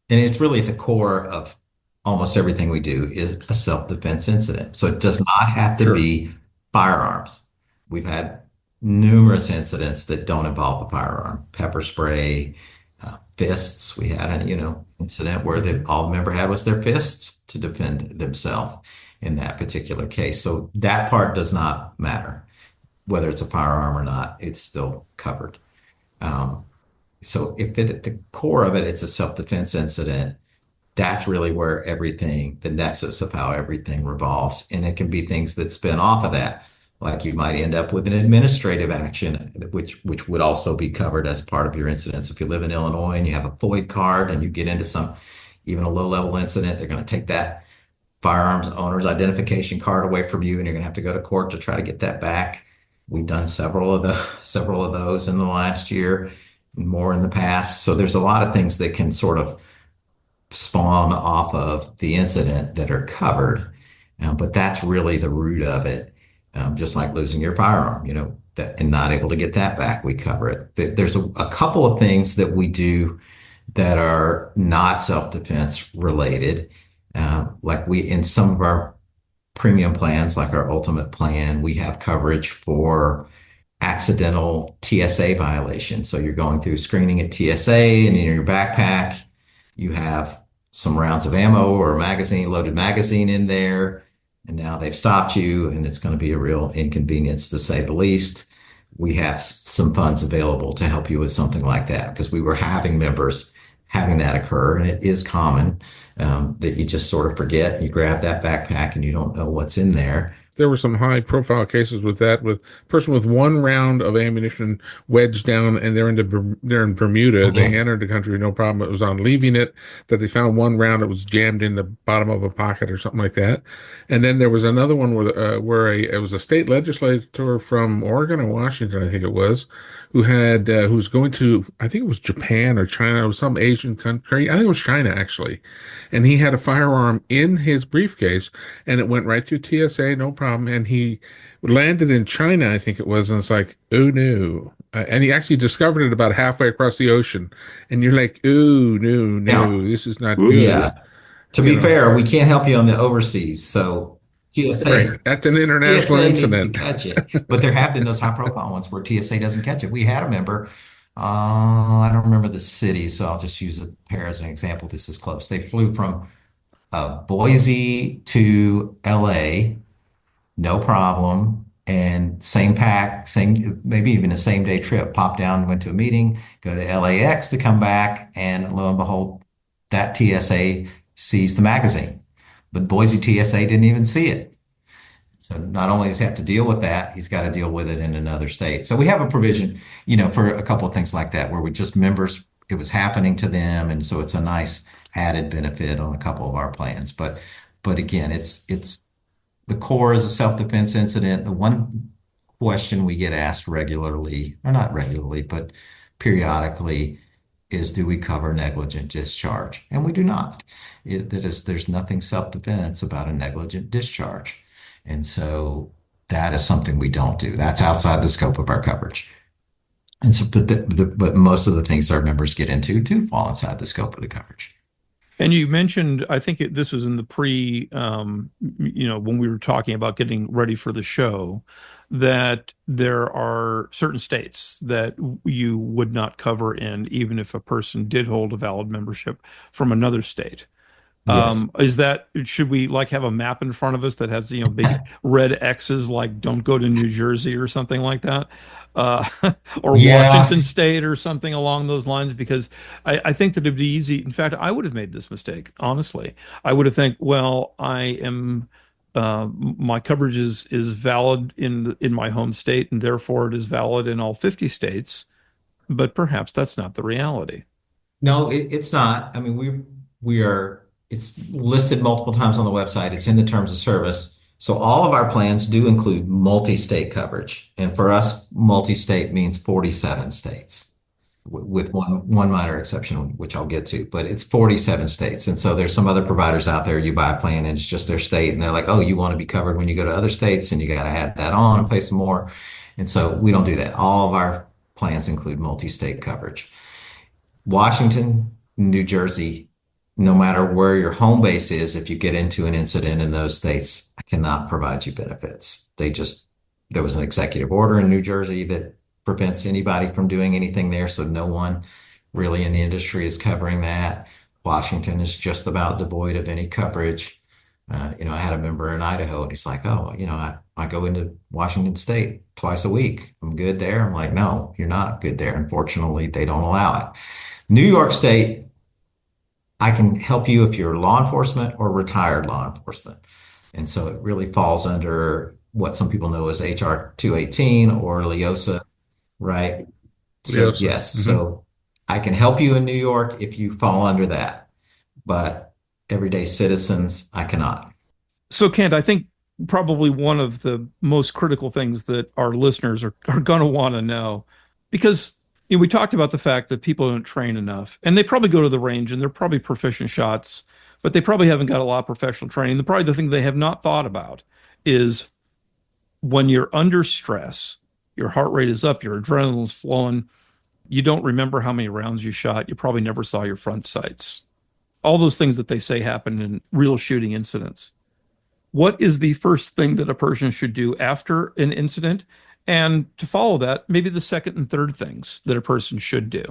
and it's really at the core of almost everything we do is a self-defense incident. So, it does not have to Sure. be firearms. We've had numerous incidents that don't involve a firearm, pepper spray, fists. We had an, incident where all the member had was their fists to defend themselves in that particular case. So, that part does not matter whether it's a firearm or not, it's still covered. Um, so if at the core of it, it's a self-defense incident, that's really where everything, the nexus of how everything revolves. And it can be things that spin off of that. Like you might end up with an administrative action, which would also be covered as part of your incidents. If you live in Illinois and you have a FOID card and you get into even a low-level incident, they're going to take that firearms owner's identification card away from you, and you're going to have to go to court to try to get that back. We've done several of those in the last year, more in the past. So there's a lot of things that can sort of spawn off of the incident that are covered, but that's really the root of it. Just like losing your firearm, and not able to get that back, we cover it. There's a couple of things that we do that are not self-defense related, like in some of our premium plans, like our ultimate plan, we have coverage for accidental TSA violations. So you're going through screening at TSA and in your backpack, you have some rounds of ammo or loaded magazine in there. And now they've stopped you and it's going to be a real inconvenience to say the least. We have some funds available to help you with something like that because we were having members having that occur. And it is common that you just sort of forget, you grab that backpack and you don't know what's in there. There were some high profile cases with that, with a person with one round of ammunition wedged down, and they're in Bermuda. Mm-hmm. They entered the country, no problem. It was on leaving it that they found one round that was jammed in the bottom of a pocket or something like that. And then there was another one where it was a state legislator from Oregon or Washington, I think it was, who's going to, I think it was Japan or China, or some Asian country. I think it was China actually. And he had a firearm in his briefcase, and it went right through TSA, no problem. And he landed in China, I think it was, and it's like, oh no. And he actually discovered it about halfway across the ocean. And you're like, oh no, Now, this is not Oops. good. yeah, to be fair, we can't help you on the overseas. So TSA, Right. That's an international TSA needs to incident. catch it. But there have been those high profile ones where TSA doesn't catch it. We had a member, I don't remember the city, so I'll just use a pair as an example. This is close. They flew from Boise to LA, no problem. And same pack, maybe even a same day trip, pop down, went to a meeting, go to LAX to come back. And lo and behold, that TSA sees the magazine, but Boise TSA didn't even see it. So not only does he have to deal with that, he's got to deal with it in another state. So we have a provision, for a couple of things like that, where we just members, it was happening to them. And so it's a nice added benefit on a couple of our plans. But again, it's the core is a self-defense incident. The one question we get asked regularly, or not regularly, but periodically, is do we cover negligent discharge? And we do not. There's nothing self-defense about a negligent discharge. And so that is something we don't do. That's outside the scope of our coverage. And so, but most of the things our members get into do fall inside the scope of the coverage. And you mentioned, I think this was in the when we were talking about getting ready for the show, that there are certain states that you would not cover in, even if a person did hold a valid membership from another state. Yes. Should we like have a map in front of us that has, big red X's like don't go to New Jersey or something like that? Uh, or Yeah. Washington State or something along those lines? Because I think that it'd be easy. In fact, I would have made this mistake, honestly. I would have think, well, my coverage is valid in my home state, and therefore it is valid in all 50 states. But perhaps that's not the reality. No, it's not. I mean, we are, it's listed multiple times on the website. It's in the terms of service. So all of our plans do include multi-state coverage. And for us, multi-state means 47 states with one minor exception, which I'll get to, but it's 47 states. And so there's some other providers out there, you buy a plan and it's just their state and they're like, oh, you want to be covered when you go to other states and you got to add that on and pay some more. And so we don't do that. All of our plans include multi-state coverage. Washington, New Jersey, no matter where your home base is, if you get into an incident in those states, I cannot provide you benefits. There was an executive order in New Jersey that prevents anybody from doing anything there. So no one really in the industry is covering that. Washington is just about devoid of any coverage. I had a member in Idaho and he's like, oh, I go into Washington State twice a week. I'm good there. I'm like, no, you're not good there. Unfortunately, they don't allow it. New York State, I can help you if you're law enforcement or retired law enforcement. And so it really falls under what some people know as HR 218 or LEOSA, right? So Yes. yes, so I can help you in New York if you fall under that, but everyday citizens, I cannot. So, Kent, I think probably one of the most critical things that our listeners are going to want to know, because we talked about the fact that people don't train enough, and they probably go to the range and they're probably proficient shots, but they probably haven't got a lot of professional training. Probably the thing they have not thought about is when you're under stress, your heart rate is up, your adrenaline's flowing, you don't remember how many rounds you shot, you probably never saw your front sights. All those things that they say happen in real shooting incidents. What is the first thing that a person should do after an incident? And to follow that, maybe the second and third things that a person should do.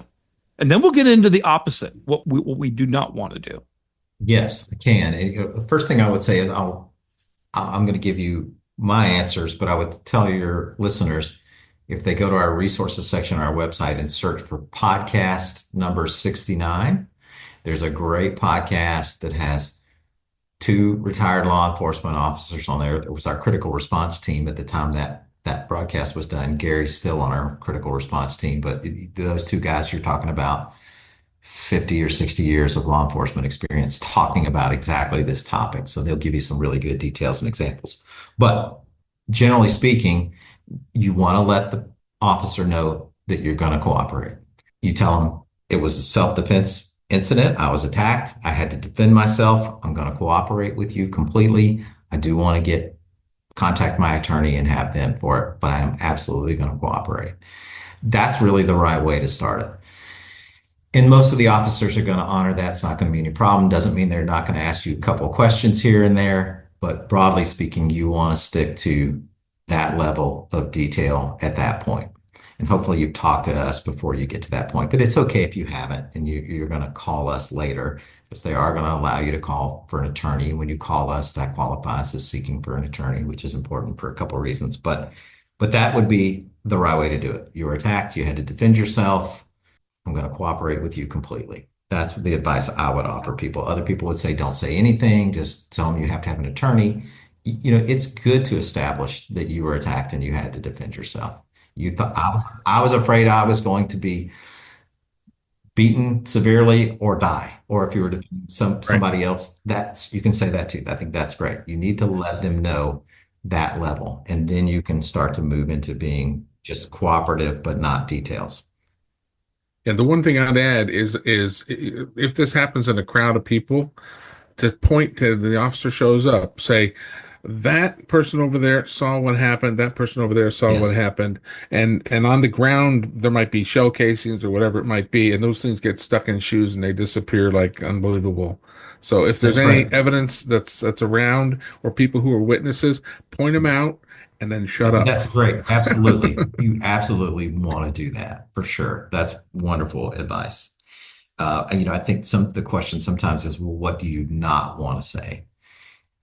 And then we'll get into the opposite, what we do not want to do. Yes, I can. The first thing I would say is I'm going to give you my answers, but I would tell your listeners if they go to our resources section on our website and search for podcast number 69, there's a great podcast that has two retired law enforcement officers on there. It was our critical response team at the time that broadcast was done. Gary's still on our critical response team, but those two guys you're talking about, 50 or 60 years of law enforcement experience talking about exactly this topic. So they'll give you some really good details and examples. But generally speaking, you want to let the officer know that you're going to cooperate. You tell them it was a self-defense incident. I was attacked. I had to defend myself. I'm going to cooperate with you completely. I do want to contact my attorney and have them for it, but I am absolutely going to cooperate. That's really the right way to start it. And most of the officers are going to honor that. It's not going to be any problem. Doesn't mean they're not going to ask you a couple of questions here and there, but broadly speaking, you want to stick to that level of detail at that point. And hopefully you've talked to us before you get to that point, but it's okay if you haven't and you're going to call us later because they are going to allow you to call for an attorney. When you call us, that qualifies as seeking for an attorney, which is important for a couple of reasons. But that would be the right way to do it. You were attacked. You had to defend yourself. I'm going to cooperate with you completely. That's the advice I would offer people. Other people would say, don't say anything. Just tell them you have to have an attorney. It's good to establish that you were attacked and you had to defend yourself. You thought I was afraid I was going to be beaten severely or die. Or if you were to Right. somebody else, that's you can say that too. I think that's great. You need to let them know that level, and then you can start to move into being just cooperative, but not details. And the one thing I'd add is if this happens in a crowd of people, to point to the officer shows up, say, that person over there saw what happened, that person over there saw what Yes, happened, and on the ground there might be shell casings or whatever it might be, and those things get stuck in shoes and they disappear like unbelievable. So if there's that's any great. evidence that's around or people who are witnesses, point them out and then shut up. That's great. Absolutely. You absolutely want to do that for sure. That's wonderful advice. I think the question sometimes is, well, what do you not want to say?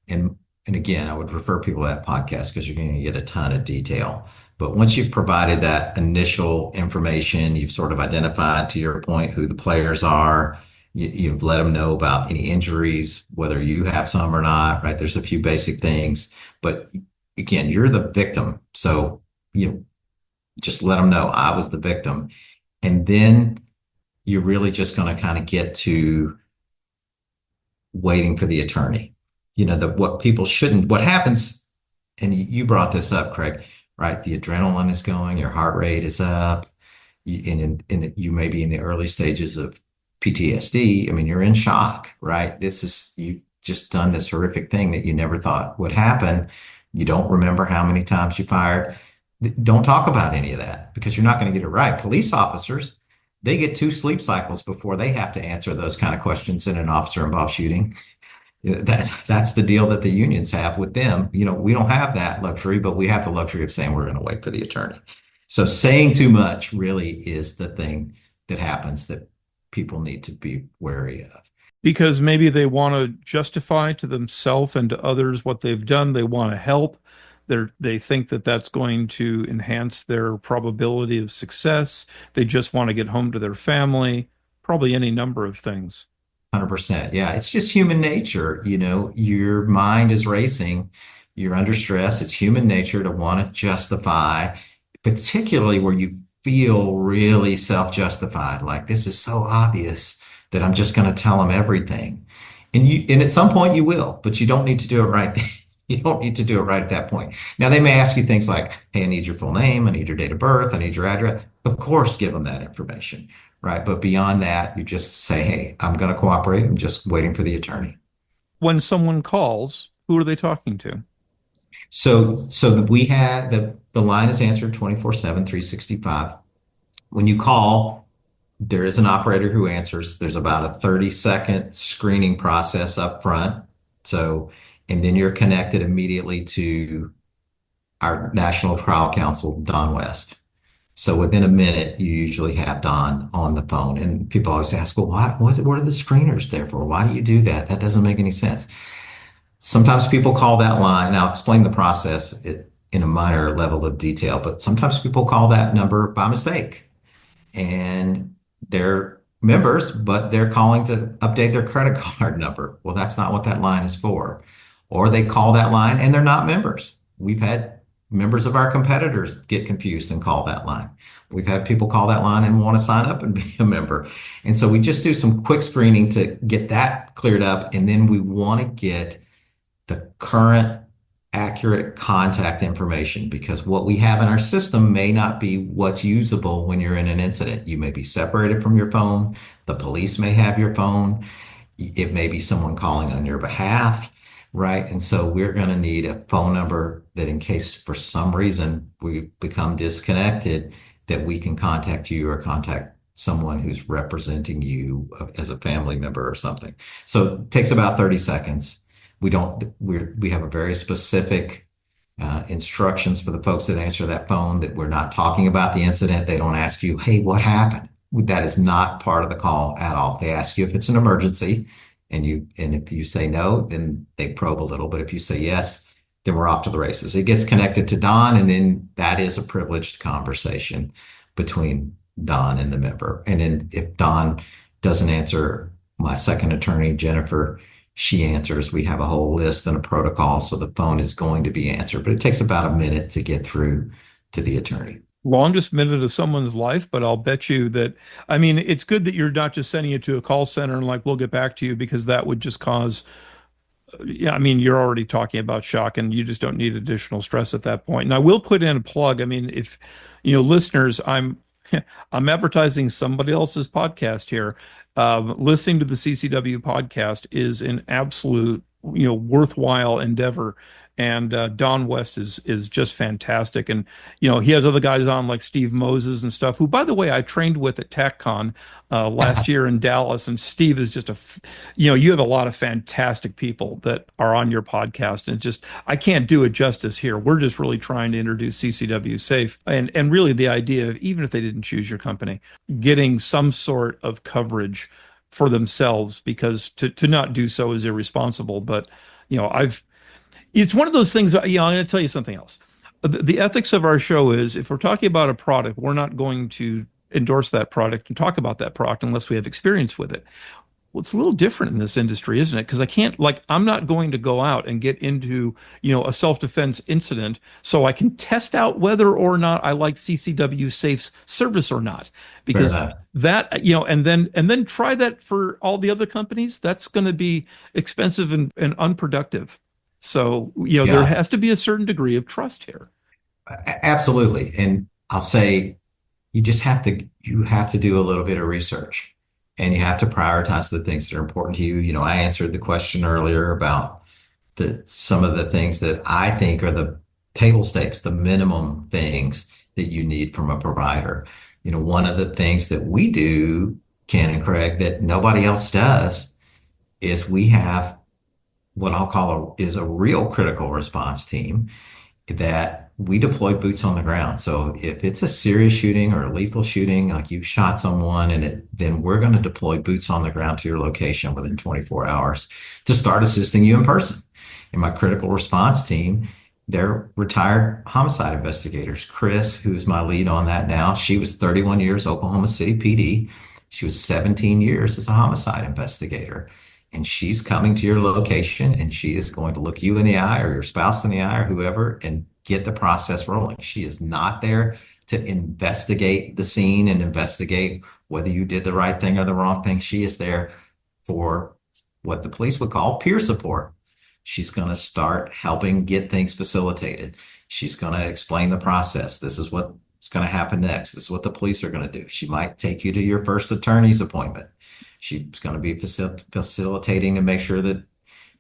And and again, I would refer people to that podcast because you're going to get a ton of detail. But once you've provided that initial information, you've sort of identified, to your point, who the players are. You've let them know about any injuries, whether you have some or not, right? There's a few basic things, but again, you're the victim. So, just let them know I was the victim. And then you're really just going to kind of get to waiting for the attorney. What people shouldn't, what happens, and you brought this up, Craig, right? The adrenaline is going, your heart rate is up, and you may be in the early stages of PTSD. I mean, you're in shock, right? You've just done this horrific thing that you never thought would happen. You don't remember how many times you fired. Don't talk about any of that because you're not going to get it right. Police officers, they get 2 sleep cycles before they have to answer those kind of questions in an officer involved shooting. That's the deal that the unions have with them. We don't have that luxury, but we have the luxury of saying we're going to wait for the attorney. So saying too much really is the thing that happens that people need to be wary of. Because maybe they want to justify to themselves and to others what they've done. They want to help. They think that that's going to enhance their probability of success. They just want to get home to their family. Probably any number of things. 100%. Yeah, it's just human nature. Your mind is racing. You're under stress. It's human nature to want to justify, particularly where you feel really self-justified. Like this is so obvious that I'm just going to tell them everything. And at some point you will, but you don't need to do it right. You don't need to do it right at that point. Now they may ask you things like, "Hey, I need your full name. I need your date of birth. I need your address." Of course, give them that information, right? But beyond that, you just say, "Hey, I'm going to cooperate. I'm just waiting for the attorney." When someone calls, who are they talking to? So we had the line is answered 24/7, 365. When you call, there is an operator who answers. There's about a 30-second screening process up front. And then you're connected immediately to our National Trial Counsel, Don West. So within a minute, you usually have Don on the phone. And people always ask, well, what are the screeners there for? Why do you do that? That doesn't make any sense. Sometimes people call that line. I'll explain the process in a minor level of detail, but sometimes people call that number by mistake. And they're members, but they're calling to update their credit card number. Well, that's not what that line is for. Or they call that line and they're not members. We've had members of our competitors get confused and call that line. We've had people call that line and want to sign up and be a member. And so we just do some quick screening to get that cleared up. And then we want to get the current accurate contact information because what we have in our system may not be what's usable when you're in an incident. You may be separated from your phone. The police may have your phone. It may be someone calling on your behalf, right? And so we're going to need a phone number that in case for some reason we become disconnected, that we can contact you or contact someone who's representing you as a family member or something. So it takes about 30 seconds. We have a very specific instructions for the folks that answer that phone that we're not talking about the incident. They don't ask you, "Hey, what happened?" That is not part of the call at all. They ask you if it's an emergency, and if you say no, then they probe a little. But if you say yes, then we're off to the races. It gets connected to Don, and then that is a privileged conversation between Don and the member. And then if Don doesn't answer, my second attorney, Jennifer, she answers. We have a whole list and a protocol, so the phone is going to be answered, but it takes about a minute to get through to the attorney. longest minute of someone's life, but I'll bet you that, I mean, it's good that you're not just sending it to a call center and like, we'll get back to you, because that would just cause, yeah, I mean, you're already talking about shock and you just don't need additional stress at that point. And I will put in a plug. I mean, if, listeners, I'm advertising somebody else's podcast here. Listening to the CCW podcast is an absolute, worthwhile endeavor. And Don West is just fantastic. And, he has other guys on like Steve Moses and stuff, who, by the way, I trained with at TechCon last year in Dallas. And Steve is just you have a lot of fantastic people that are on your podcast. And just, I can't do it justice here. We're just really trying to introduce CCW Safe. And really the idea of, even if they didn't choose your company, getting some sort of coverage for themselves, because to not do so is irresponsible. But, it's one of those things. I'm going to tell you something else. The ethics of our show is, if we're talking about a product, we're not going to endorse that product and talk about that product unless we have experience with it. Well, it's a little different in this industry, isn't it? Because I'm not going to go out and get into, a self-defense incident so I can test out whether or not I like CCW Safe's service or not. Fair Because enough. that, and then try that for all the other companies. That's going to be expensive and unproductive. So, there Yeah, has to be a certain degree of trust here. absolutely. And I'll say you have to do a little bit of research, and you have to prioritize the things that are important to you. I answered the question earlier about some of the things that I think are the table stakes, the minimum things that you need from a provider. One of the things that we do, Ken and Craig, that nobody else does is we have what I'll call is a real critical response team that we deploy boots on the ground. So if it's a serious shooting or a lethal shooting, like you've shot someone then we're going to deploy boots on the ground to your location within 24 hours to start assisting you in person. And my critical response team, they're retired homicide investigators. Chris, who's my lead on that now, she was 31 years Oklahoma City PD. She was 17 years as a homicide investigator. And she's coming to your location, and she is going to look you in the eye, or your spouse in the eye, or whoever, and get the process rolling. She is not there to investigate the scene and investigate whether you did the right thing or the wrong thing. She is there for what the police would call peer support. She's going to start helping get things facilitated. She's going to explain the process. This is what's going to happen next. This is what the police are going to do. She might take you to your first attorney's appointment. She's going to be facilitating to make sure that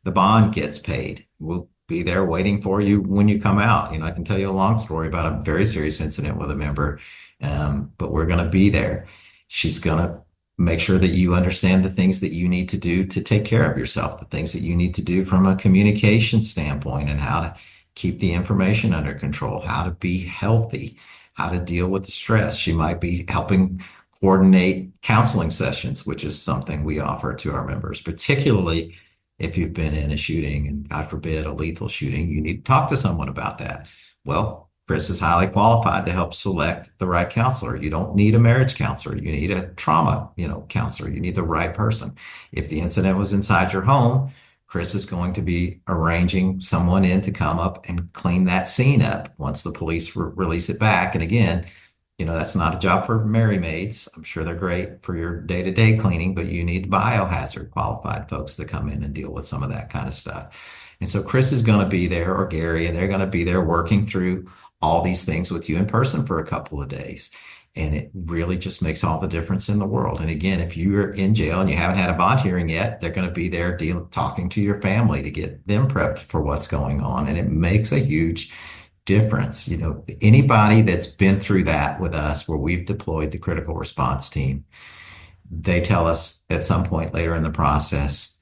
the bond gets paid. We'll be there waiting for you when you come out. I can tell you a long story about a very serious incident with a member, but we're going to be there. She's going to make sure that you understand the things that you need to do to take care of yourself, the things that you need to do from a communication standpoint, and how to keep the information under control, how to be healthy, how to deal with the stress. She might be helping coordinate counseling sessions, which is something we offer to our members, particularly if you've been in a shooting and, God forbid, a lethal shooting. You need to talk to someone about that. Well, Chris is highly qualified to help select the right counselor. You don't need a marriage counselor. You need a trauma, counselor. You need the right person. If the incident was inside your home, Chris is going to be arranging someone in to come up and clean that scene up once the police release it back. And again, that's not a job for Mary Maids. I'm sure they're great for your day-to-day cleaning, but you need biohazard qualified folks to come in and deal with some of that kind of stuff. And so Chris is going to be there, or Gary, and they're going to be there working through all these things with you in person for a couple of days. And it really just makes all the difference in the world. And again, if you're in jail and you haven't had a bond hearing yet, they're going to be there talking to your family to get them prepped for what's going on. And it makes a huge difference. Anybody that's been through that with us, where we've deployed the critical response team, they tell us at some point later in the process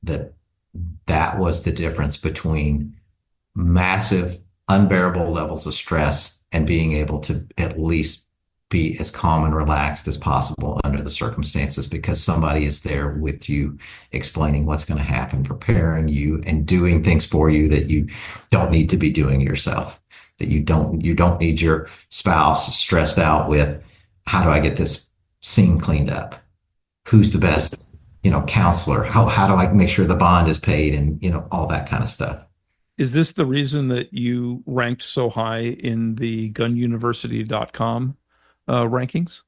that that was the difference between massive, unbearable levels of stress and being able to at least be as calm and relaxed as possible under the circumstances, because somebody is there with you, explaining what's going to happen, preparing you, and doing things for you that you don't need to be doing yourself. That you don't need your spouse stressed out with, how do I get this scene cleaned up? Who's the best, counselor? How do I make sure the bond is paid, and all that kind of stuff. Is this the reason that you ranked so high in the gununiversity.com rankings?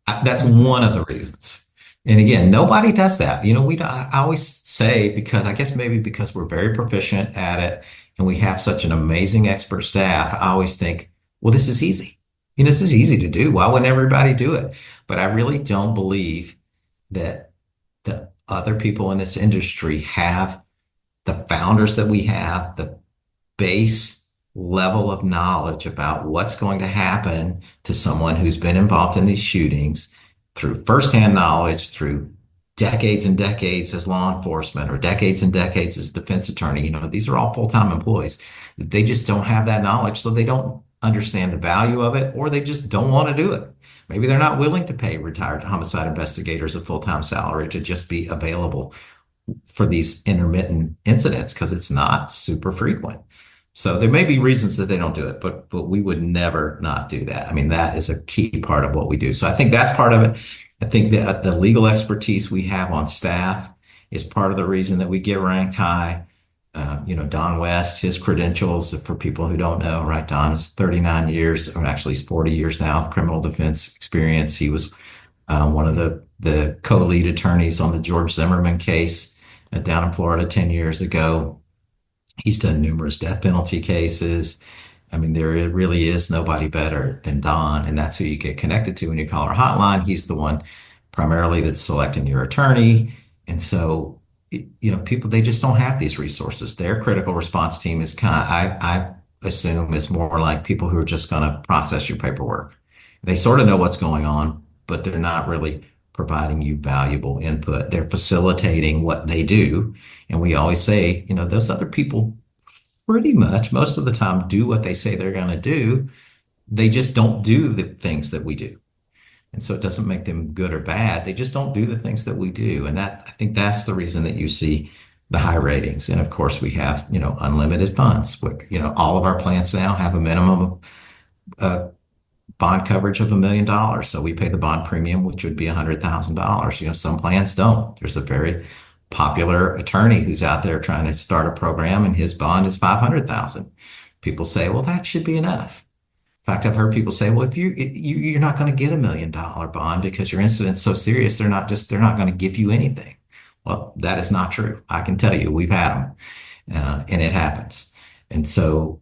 That's one of the reasons. And again, nobody does that. I always say, because I guess maybe because we're very proficient at it and we have such an amazing expert staff, I always think, well, this is easy. This is easy to do. Why wouldn't everybody do it? But I really don't believe that the other people in this industry have the founders that we have, the base level of knowledge about what's going to happen to someone who's been involved in these shootings through firsthand knowledge, through decades and decades as law enforcement or decades and decades as defense attorney. These are all full-time employees. They just don't have that knowledge, so they don't understand the value of it, or they just don't want to do it. Maybe they're not willing to pay retired homicide investigators a full-time salary to just be available for these intermittent incidents because it's not super frequent. So there may be reasons that they don't do it, but we would never not do that. I mean, that is a key part of what we do. So I think that's part of it. I think that the legal expertise we have on staff is part of the reason that we get ranked high. Don West, his credentials, for people who don't know, right? Don is 39 years, or actually he's 40 years now of criminal defense experience. He was one of the co-lead attorneys on the George Zimmerman case down in Florida 10 years ago. He's done numerous death penalty cases. I mean, there really is nobody better than Don, and that's who you get connected to when you call our hotline. He's the one primarily that's selecting your attorney. And so, people, they just don't have these resources. Their critical response team is I assume is more like people who are just going to process your paperwork. They sort of know what's going on, but they're not really providing you valuable input. They're facilitating what they do. And we always say, those other people pretty much most of the time do what they say they're going to do. They just don't do the things that we do. And so it doesn't make them good or bad. They just don't do the things that we do. And I think that's the reason that you see the high ratings. And of course we have, unlimited funds. But, all of our plans now have a minimum of bond coverage of $1 million. So we pay the bond premium, which would be $100,000. Some plans don't. There's a very popular attorney who's out there trying to start a program and his bond is $500,000. People say, well, that should be enough. In fact, I've heard people say, well, if you're not going to get $1 million bond because your incident's so serious, they're not going to give you anything. Well, that is not true. I can tell you, we've had them, and it happens. And so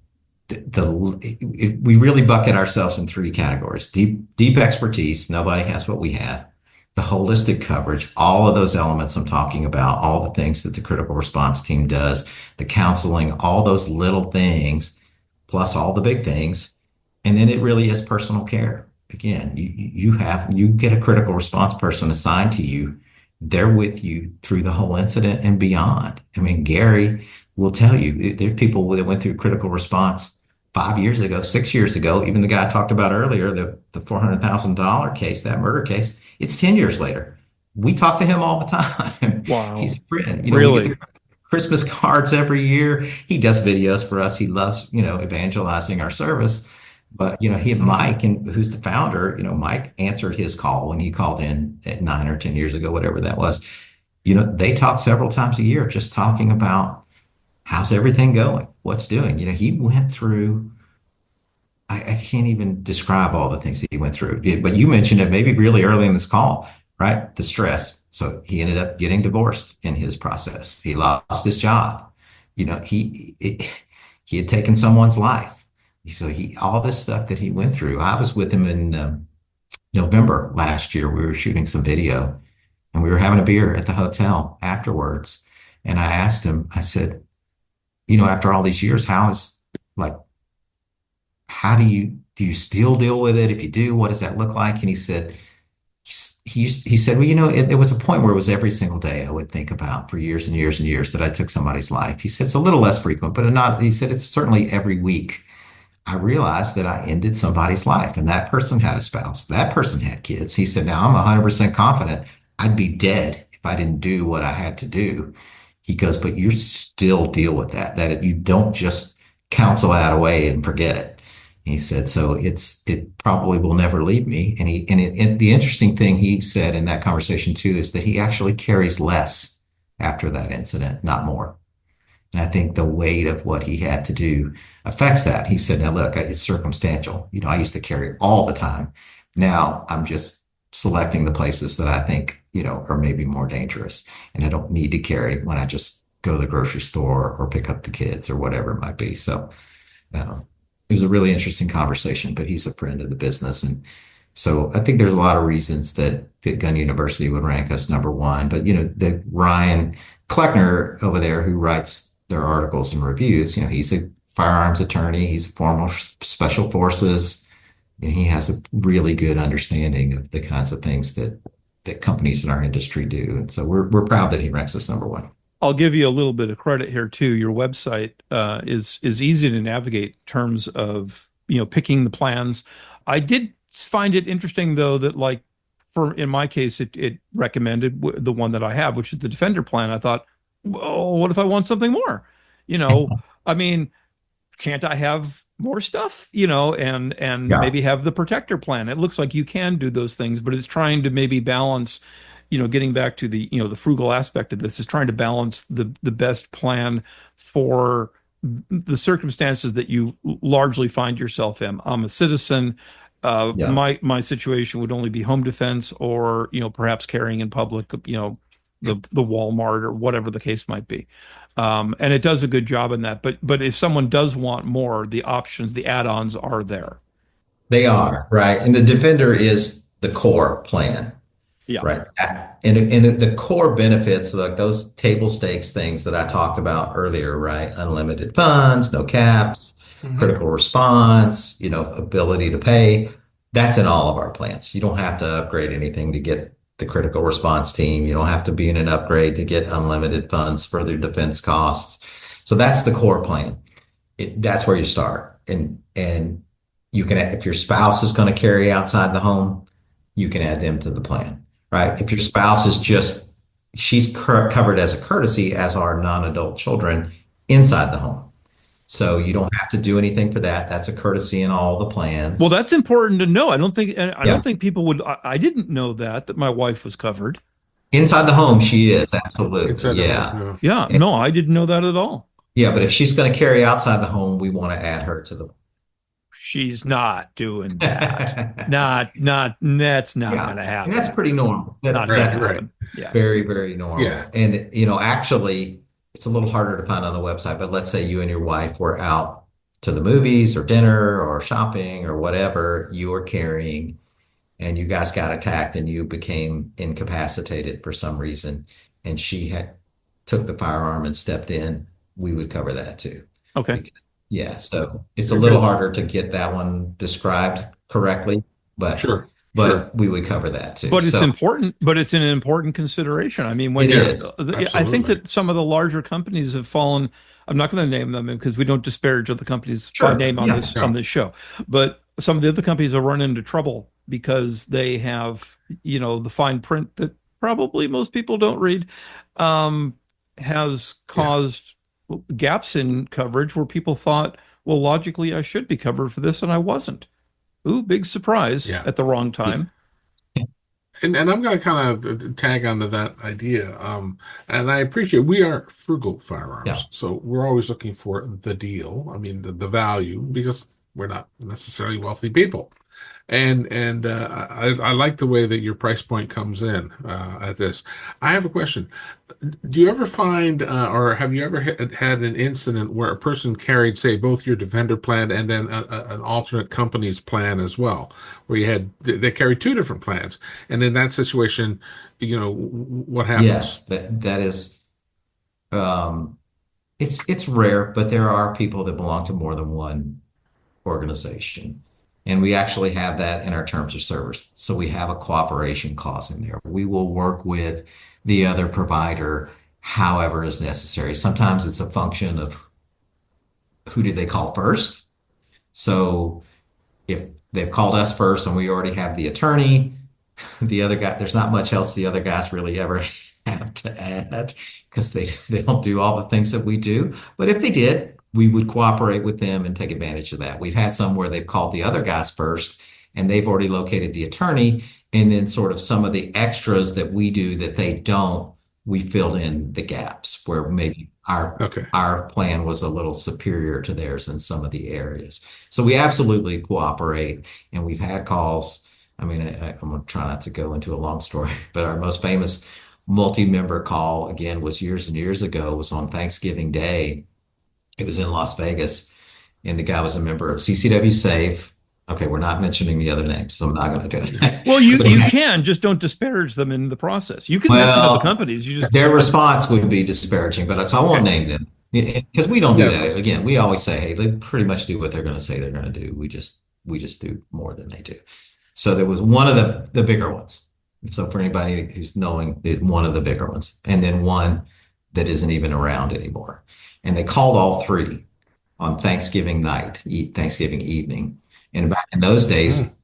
we really bucket ourselves in three categories: deep expertise. Nobody has what we have. The holistic coverage, all of those elements I'm talking about, all the things that the critical response team does, the counseling, all those little things, plus all the big things. And then it really is personal care. Again, you get a critical response person assigned to you. They're with you through the whole incident and beyond. I mean, Gary will tell you, there are people that went through critical response 5 years ago, 6 years ago. Even the guy I talked about earlier, the $400,000 case, that murder case, it's 10 years later. We talk to him all the time. Wow. He's a friend. Really? We get Christmas cards every year. He does videos for us. He loves, evangelizing our service. But, Mike, who's the founder, Mike answered his call when he called in at 9 or 10 years ago, whatever that was. They talk several times a year, just talking about how's everything going, what's doing. He went through, I can't even describe all the things that he went through. But you mentioned it maybe really early in this call, right? The stress. So he ended up getting divorced in his process. He lost his job. He had taken someone's life. So all this stuff that he went through. I was with him in November last year. We were shooting some video and we were having a beer at the hotel afterwards. And I asked him, I said, after all these years, how do you still deal with it? If you do, what does that look like? And he said, he said, well, there was a point where it was every single day I would think about for years and years and years that I took somebody's life. He said, it's a little less frequent, but not, he said, it's certainly every week. I realized that I ended somebody's life and that person had a spouse. That person had kids. He said, now I'm 100% confident I'd be dead if I didn't do what I had to do. He goes, but you still deal with that you don't just counsel that away and forget it. And he said, so it probably will never leave me. And the interesting thing he said in that conversation too, is that he actually carries less after that incident, not more. And I think the weight of what he had to do affects that. He said, now look, it's circumstantial. I used to carry all the time. Now I'm just selecting the places that I think, are maybe more dangerous. And I don't need to carry when I just go to the grocery store or pick up the kids or whatever it might be. So uh, it was a really interesting conversation, but he's a friend of the business. And so I think there's a lot of reasons that Gun University would rank us number one. But, the Ryan Kleckner over there who writes their articles and reviews, he's a firearms attorney. He's a former special forces, and he has a really good understanding of the kinds of things that companies in our industry do. And so we're proud that he ranks us number one. I'll give you a little bit of credit here too. Your website is easy to navigate in terms of picking the plans. I did find it interesting though that like in my case it recommended the one that I have, which is the Defender plan. I thought, well, what if I want something more? I mean, can't I have more stuff? And Yeah. maybe have the Protector plan. It looks like you can do those things, but it's trying to maybe balance, getting back to the the frugal aspect of this is trying to balance the best plan for the circumstances that you largely find yourself in. I'm a citizen. Yeah. My situation would only be home defense or perhaps carrying in public, the Walmart or whatever the case might be. And it does a good job in that. But if someone does want more, the options, the add-ons are there. They are, right? And the Defender is the core plan. Yeah. Right. And the core benefits, like those table stakes things that I talked about earlier, right? Unlimited funds, no caps, critical response, ability to pay. That's in all of our plans. You don't have to upgrade anything to get the critical response team. You don't have to be in an upgrade to get unlimited funds for their defense costs. So that's the core plan. That's where you start. And you can, if your spouse is going to carry outside the home, you can add them to the plan. Right. If your spouse is she's covered as a courtesy, as are non-adult children inside the home. So you don't have to do anything for that. That's a courtesy in all the plans. Well, that's important to know. I don't think Yeah. people would. I didn't know that my wife was covered. Inside the home, she is. Absolutely. Inside the Yeah. home, Yeah. No, I didn't know that at all. Yeah. But if she's going to carry outside the home, we want to add her to the. She's not doing that. That's not Yeah. going to happen. And that's pretty normal. Not Right, That's gonna right. happen. Yeah. very, very normal. Yeah. And, actually, it's a little harder to find on the website, but let's say you and your wife were out to the movies or dinner or shopping or whatever you were carrying, and you guys got attacked and you became incapacitated for some reason, and she had took the firearm and stepped in, we would cover that too. Okay. Yeah, so it's a little harder to get that one described correctly, but Sure. we would cover that too. But it's So important. But it's an important consideration. I mean, when it you're, is. I think Absolutely. that some of the larger companies have fallen. I'm not going to name them because we don't disparage other companies by Sure. name on Yeah. this Yeah. show. But some of the other companies have run into trouble because they have, the fine print that probably most people don't read, has caused gaps in coverage where people thought, well, logically, I should be covered for this, and I wasn't. Ooh, big surprise Yeah. at the wrong time. And I'm going to kind of tag onto that idea. And I appreciate we are frugal firearms. Yeah. So we're always looking for the deal. I mean, the value, because we're not necessarily wealthy people. And I like the way that your price point comes in at this. I have a question. Do you ever find, or have you ever had an incident where a person carried, say, both your Defender plan and then an alternate company's plan as well, where they carried two different plans, and in that situation, what happens? Yes, that is it's rare, but there are people that belong to more than one organization. And we actually have that in our terms of service. So we have a cooperation clause in there. We will work with the other provider however is necessary. Sometimes it's a function of who did they call first. So if they've called us first and we already have the attorney, the other guy, there's not much else the other guys really ever have to add because they don't do all the things that we do. But if they did, we would cooperate with them and take advantage of that. We've had some where they've called the other guys first and they've already located the attorney, and then sort of some of the extras that we do that they don't, we filled in the gaps where maybe Okay. our plan was a little superior to theirs in some of the areas. So we absolutely cooperate, and we've had calls. I mean, I'm gonna try not to go into a long story, but our most famous multi-member call again was years and years ago, was on Thanksgiving Day. It was in Las Vegas, and the guy was a member of CCW Safe. Okay, we're not mentioning the other names, so I'm not going to do it. Well, you But he you had, can just don't disparage them in the process. You can mention other well, companies. You just their but response would be disparaging, but so I won't okay, name them because we don't do Yeah. that. Again, we always say, hey, they pretty much do what they're going to say they're going to do. We just do more than they do. So there was one of the bigger ones. So for anybody who's knowing it, one of the bigger ones, and then one that isn't even around anymore. And they called all three on Thanksgiving night, Thanksgiving evening. And back in those days, Mm.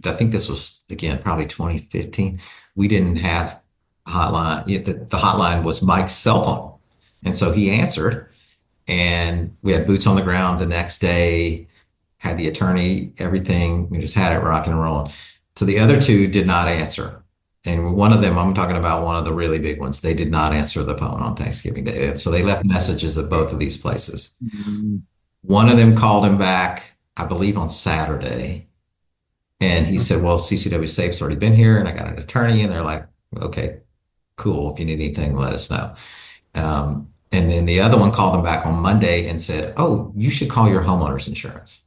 I think this was again probably 2015. We didn't have a hotline. The hotline was Mike's cell phone, and so he answered. And we had boots on the ground the next day. Had the attorney, everything. We just had it rocking and rolling. So the other two did not answer. And one of them, I'm talking about one of the really big ones, they did not answer the phone on Thanksgiving Day. So they left messages at both of these places. One of them called him back, I believe on Saturday. And he said, well, CCW Safe's already been here and I got an attorney. And they're like, okay, cool. If you need anything, let us know. And then the other one called him back on Monday and said, oh, you should call your homeowner's insurance.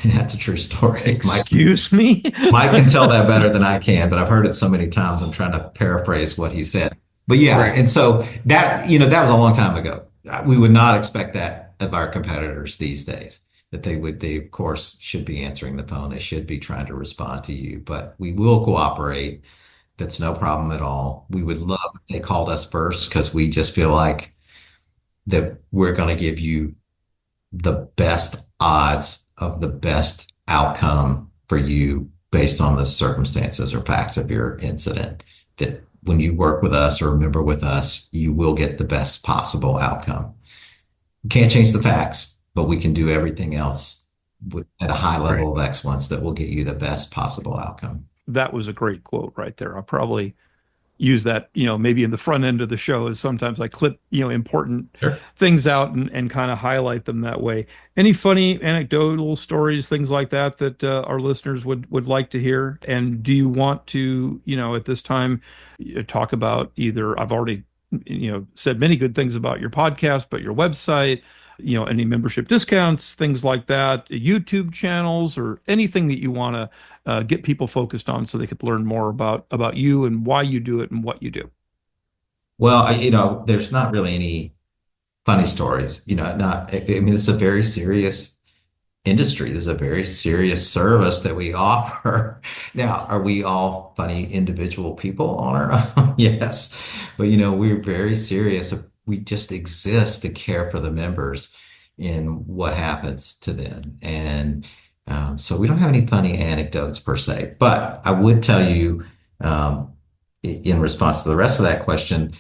That's a true story. excuse me. Mike can tell that better than I can, but I've heard it so many times. I'm trying to paraphrase what he said. But yeah, Right. and so that, that was a long time ago. We would not expect that of our competitors these days, that they of course should be answering the phone. They should be trying to respond to you, but we will cooperate. That's no problem at all. We would love if they called us first because we just feel like that we're going to give you the best odds of the best outcome for you based on the circumstances or facts of your incident. That when you work with us or member with us, you will get the best possible outcome. We can't change the facts, but we can do everything else at a high Right. level of excellence that will get you the best possible outcome. That was a great quote right there. I'll probably use that, maybe in the front end of the show is sometimes I clip, important Sure. things out and kind of highlight them that way. Any funny anecdotal stories, things like that, that our listeners would like to hear? And do you want to, at this time, talk about either, I've already, said many good things about your podcast, but your website, any membership discounts, things like that, YouTube channels, or anything that you want to get people focused on so they could learn more about you and why you do it and what you do. Well, there's not really any funny stories, not, I mean, it's a very serious industry. There's a very serious service that we offer. Now, are we all funny individual people on our own? Yes. But, we're very serious. We just exist to care for the members in what happens to them. And so we don't have any funny anecdotes per se. But I would tell you, in response to the rest of that question,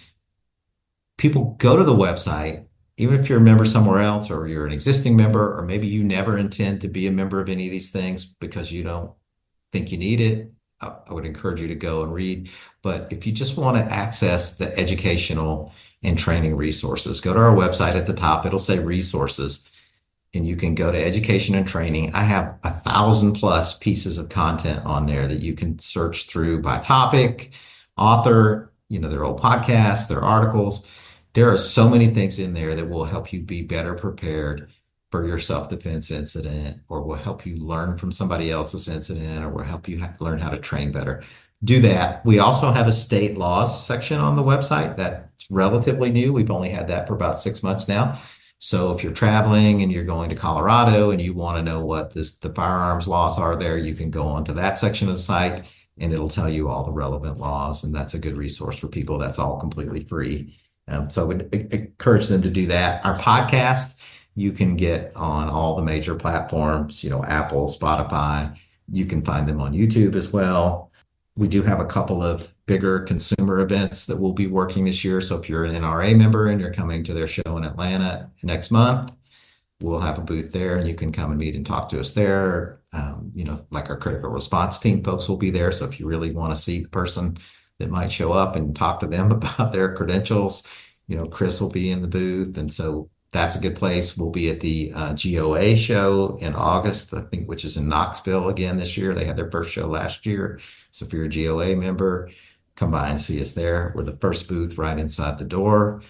people go to the website, even if you're a member somewhere else or you're an existing member, or maybe you never intend to be a member of any of these things because you don't think you need it. I would encourage you to go and read. But if you just want to access the educational and training resources, go to our website at the top. It'll say resources, and you can go to education and training. I have 1,000+ pieces of content on there that you can search through by topic, author, their old podcasts, their articles. There are so many things in there that will help you be better prepared for your self-defense incident, or will help you learn from somebody else's incident, or will help you learn how to train better. Do that. We also have a state laws section on the website that's relatively new. We've only had that for about 6 months now. So if you're traveling and you're going to Colorado and you want to know what the firearms laws are there, you can go onto that section of the site and it'll tell you all the relevant laws. And that's a good resource for people. That's all completely free. So I would encourage them to do that. Our podcast, you can get on all the major platforms, Apple, Spotify. You can find them on YouTube as well. We do have a couple of bigger consumer events that we'll be working this year. So if you're an NRA member and you're coming to their show in Atlanta next month, we'll have a booth there and you can come and meet and talk to us there. Like our critical response team folks will be there. So if you really want to see the person that might show up and talk to them about their credentials. Chris will be in the booth. And so that's a good place. We'll be at the GOA show in August, I think, which is in Knoxville again this year. They had their first show last year. So if you're a GOA member, come by and see us there. We're the first booth right inside the door.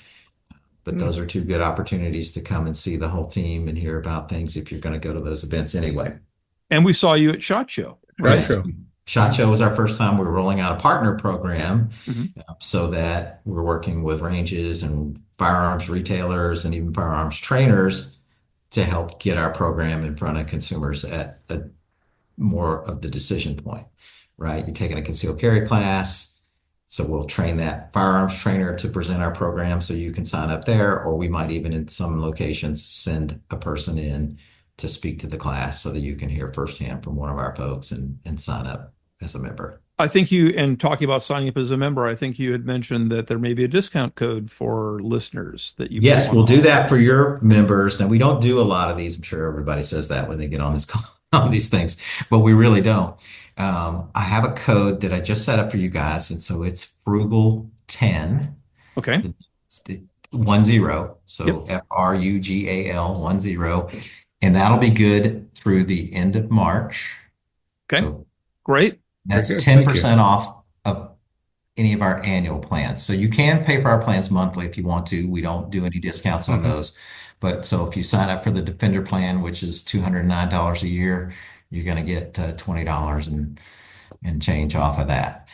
But Hmm. those are two good opportunities to come and see the whole team and hear about things if you're going to go to those events anyway. And we saw you at SHOT Show, Shot right? Yes, show. SHOT Show was our first time. We were rolling out a partner program Mhm. so that we're working with ranges and firearms retailers and even firearms trainers to help get our program in front of consumers at a more of the decision point, right? You're taking a concealed carry class. So we'll train that firearms trainer to present our program so you can sign up there, or we might even in some locations send a person in to speak to the class so that you can hear firsthand from one of our folks and sign up as a member. I think you, and talking about signing up as a member, I think you had mentioned that there may be a discount code for listeners that you may Yes, want to we'll do offer. that for your members. And we don't do a lot of these. I'm sure everybody says that when they get on this call, on these things, but we really don't. I have a code that I just set up for you guys. And so it's frugal 10, Okay. it's the 10. Yep. So FRUGAL 10. And that'll be good through the end of March. Okay. So Great. Very that's good. Thank you. 10% off of any of our annual plans. So you can pay for our plans monthly if you want to. We don't do any discounts on Hmm. those. But so if you sign up for the Defender plan, which is $209 a year, you're going to get $20 and change off of that.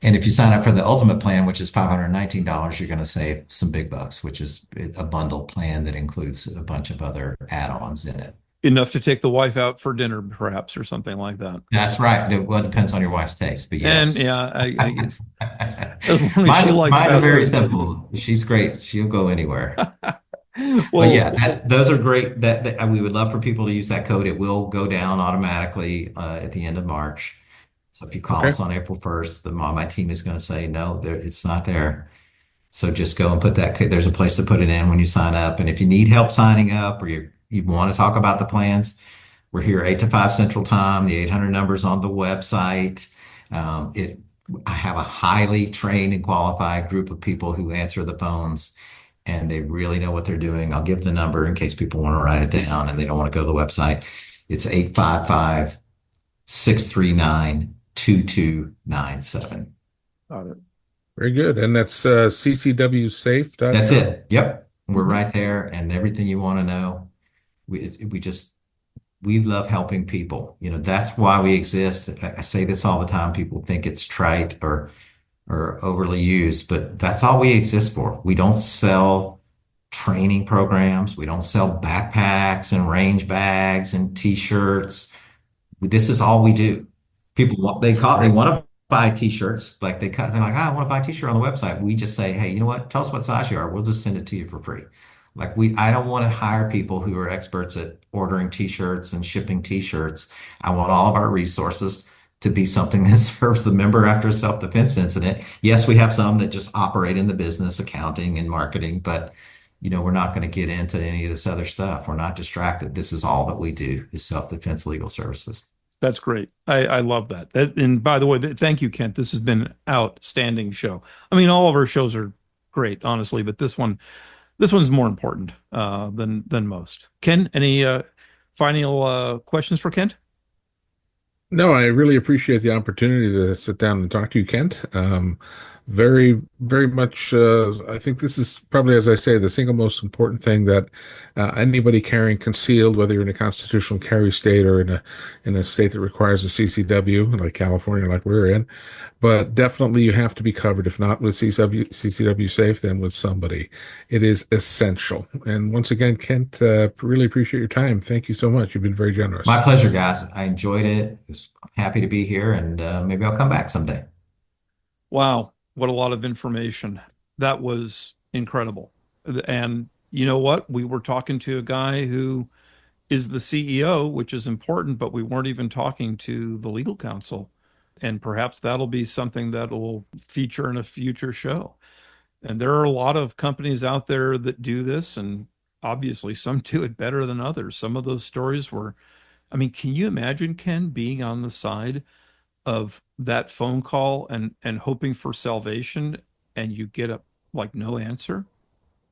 And if you sign up for the Ultimate plan, which is $519, you're going to save some big bucks, which is a bundle plan that includes a bunch of other add-ons in it. Enough to take the wife out for dinner, perhaps, or something like that. That's right. Well, it depends on your wife's taste, but And yes. yeah, as long as she likes Mine are fast very food. simple. She's great. She'll go anywhere. But Well, yeah, those are great. That we would love for people to use that code. It will go down automatically at the end of March. So if you call Okay. us on April 1st, my team is going to say, no, it's not there. So just go and put that code. There's a place to put it in when you sign up. And if you need help signing up or you want to talk about the plans, we're here 8 to 5 Central Time. The 800 numbers on the website. It I have a highly trained and qualified group of people who answer the phones and they really know what they're doing. I'll give the number in case people want to write it down and they don't want to go to the website. It's 855-639-2297. got it. Very good. And that's That's ccwsafe.com. it. Yep. We're Mhm. right there and everything you want to know. We love helping people. That's why we exist. I say this all the time. People think it's trite or overly used, but that's all we exist for. We don't sell training programs. We don't sell backpacks and range bags and t-shirts. This is all we do. People they Right. want to buy t-shirts. They're like, I want to buy a t-shirt on the website. We just say, hey, you know what? Tell us what size you are. We'll just send it to you for free. I don't want to hire people who are experts at ordering t-shirts and shipping t-shirts. I want all of our resources to be something that serves the member after a self-defense incident. Yes, we have some that just operate in the business, accounting and marketing, but we're not going to get into any of this other stuff. We're not distracted. This is all that we do is self-defense legal services. That's great. I love that. And by the way, thank you, Kent. This has been an outstanding show. I mean, all of our shows are great, honestly, but this one's more important than most. Ken, any final questions for Kent? No, I really appreciate the opportunity to sit down and talk to you, Kent. Very, very much. I think this is probably, as I say, the single most important thing that anybody carrying concealed, whether you're in a constitutional carry state or in a state that requires a CCW, like California, like we're in, but definitely you have to be covered. If not with CCW Safe, then with somebody. It is essential. And once again, Kent, really appreciate your time. Thank you so much. You've been very My generous. pleasure, guys. I enjoyed it. Happy to be here, and maybe I'll come back someday. Wow, what a lot of information. That was incredible. And you know what? We were talking to a guy who is the CEO, which is important, but we weren't even talking to the legal counsel. And perhaps that'll be something that will feature in a future show. And there are a lot of companies out there that do this, and obviously some do it better than others. Some of those stories were, I mean, can you imagine, Ken, being on the side of that phone call and hoping for salvation, and you get a like no answer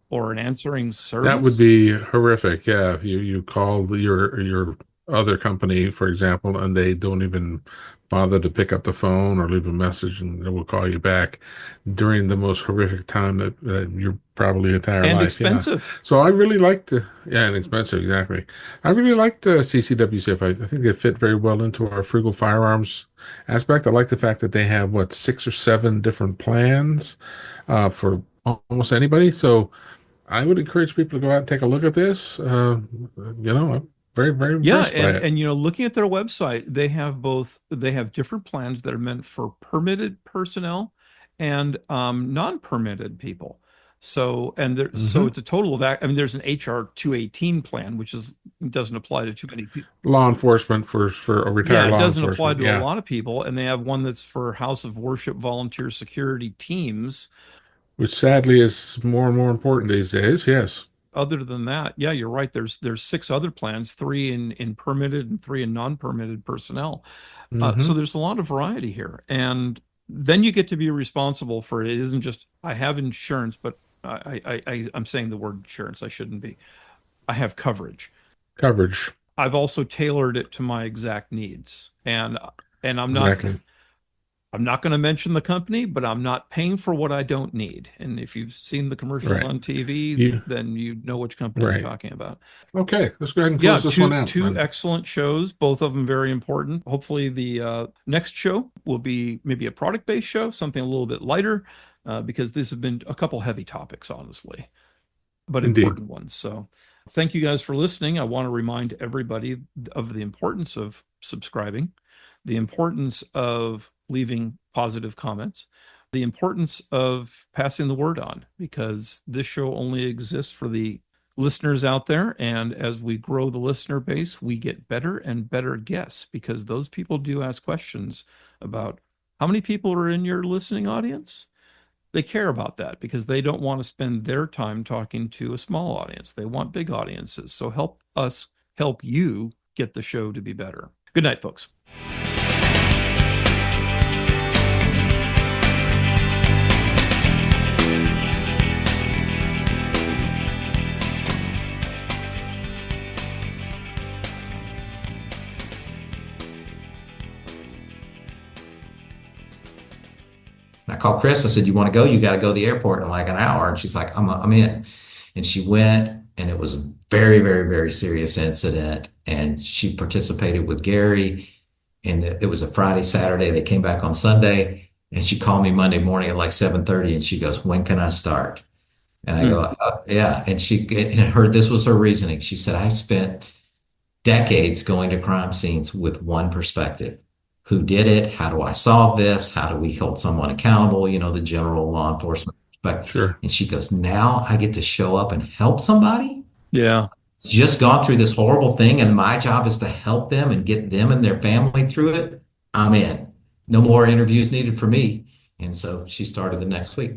or an answering That would service? be horrific. Yeah, if you call your other company, for example, and they don't even bother to pick up the phone or leave a message, and they will call you back during the most horrific time that your probably entire And life. Yeah. expensive. So I really like the yeah, and expensive exactly. I really like the CCW Safe. I think they fit very well into our frugal firearms aspect. I like the fact that they have what 6 or 7 different plans for almost anybody. So. I would encourage people to go out and take a look at this. I'm very, very Yeah, impressed by it. and looking at their website, they have different plans that are meant for permitted personnel and non-permitted people. So Hmm. it's a total of I mean there's an HR 218 plan which is doesn't apply to too many people. Law enforcement for Yeah, retired it law doesn't apply enforcement. to a Yeah, lot of people, and they have one that's for House of Worship volunteer security teams. which sadly is more and more important these days. Yes. Other than that, yeah, you're right. There's six other plans, three in permitted and three in non-permitted personnel. So Hmm. there's a lot of variety here, and then you get to be responsible for it. It isn't just I have insurance, but I'm saying the word insurance. I shouldn't be. I have coverage. Coverage. I've also tailored it to my exact needs, and Exactly. I'm not going to mention the company, but I'm not paying for what I don't need. And if you've seen the commercials Right. on TV, You. then you know which company I'm Right. talking about. Okay. Let's go ahead and Yeah, close this one out, two man. excellent shows, both of them very important. Hopefully, the next show will be maybe a product-based show, something a little bit lighter, because these have been a couple heavy topics, honestly, but Indeed. important ones. So, thank you guys for listening. I want to remind everybody of the importance of subscribing, the importance of leaving positive comments, the importance of passing the word on, because this show only exists for the listeners out there. And as we grow the listener base, we get better and better guests because those people do ask questions about how many people are in your listening audience. They care about that because they don't want to spend their time talking to a small audience. They want big audiences. So help us help you get the show to be better. Good night, folks. And I called Chris. I said, "You want to go? You got to go to the airport in like an hour." And she's like, I'm in. And she went, and it was a very, very, very serious incident. And she participated with Gary. And it was a Friday, Saturday. They came back on Sunday. And she called me Monday morning at like 7:30. And she goes, "When can I start?" And I go, Hmm. "Yeah." And this was her reasoning. She said, "I spent decades going to crime scenes with one perspective. Who did it? How do I solve this? How do we hold someone accountable? The general law enforcement perspective." Sure. And she goes, "Now I get to show up and help somebody. Yeah. It's just gone through this horrible thing, and my job is to help them and get them and their family through it. I'm in. No more interviews needed for me." And so she started the next week.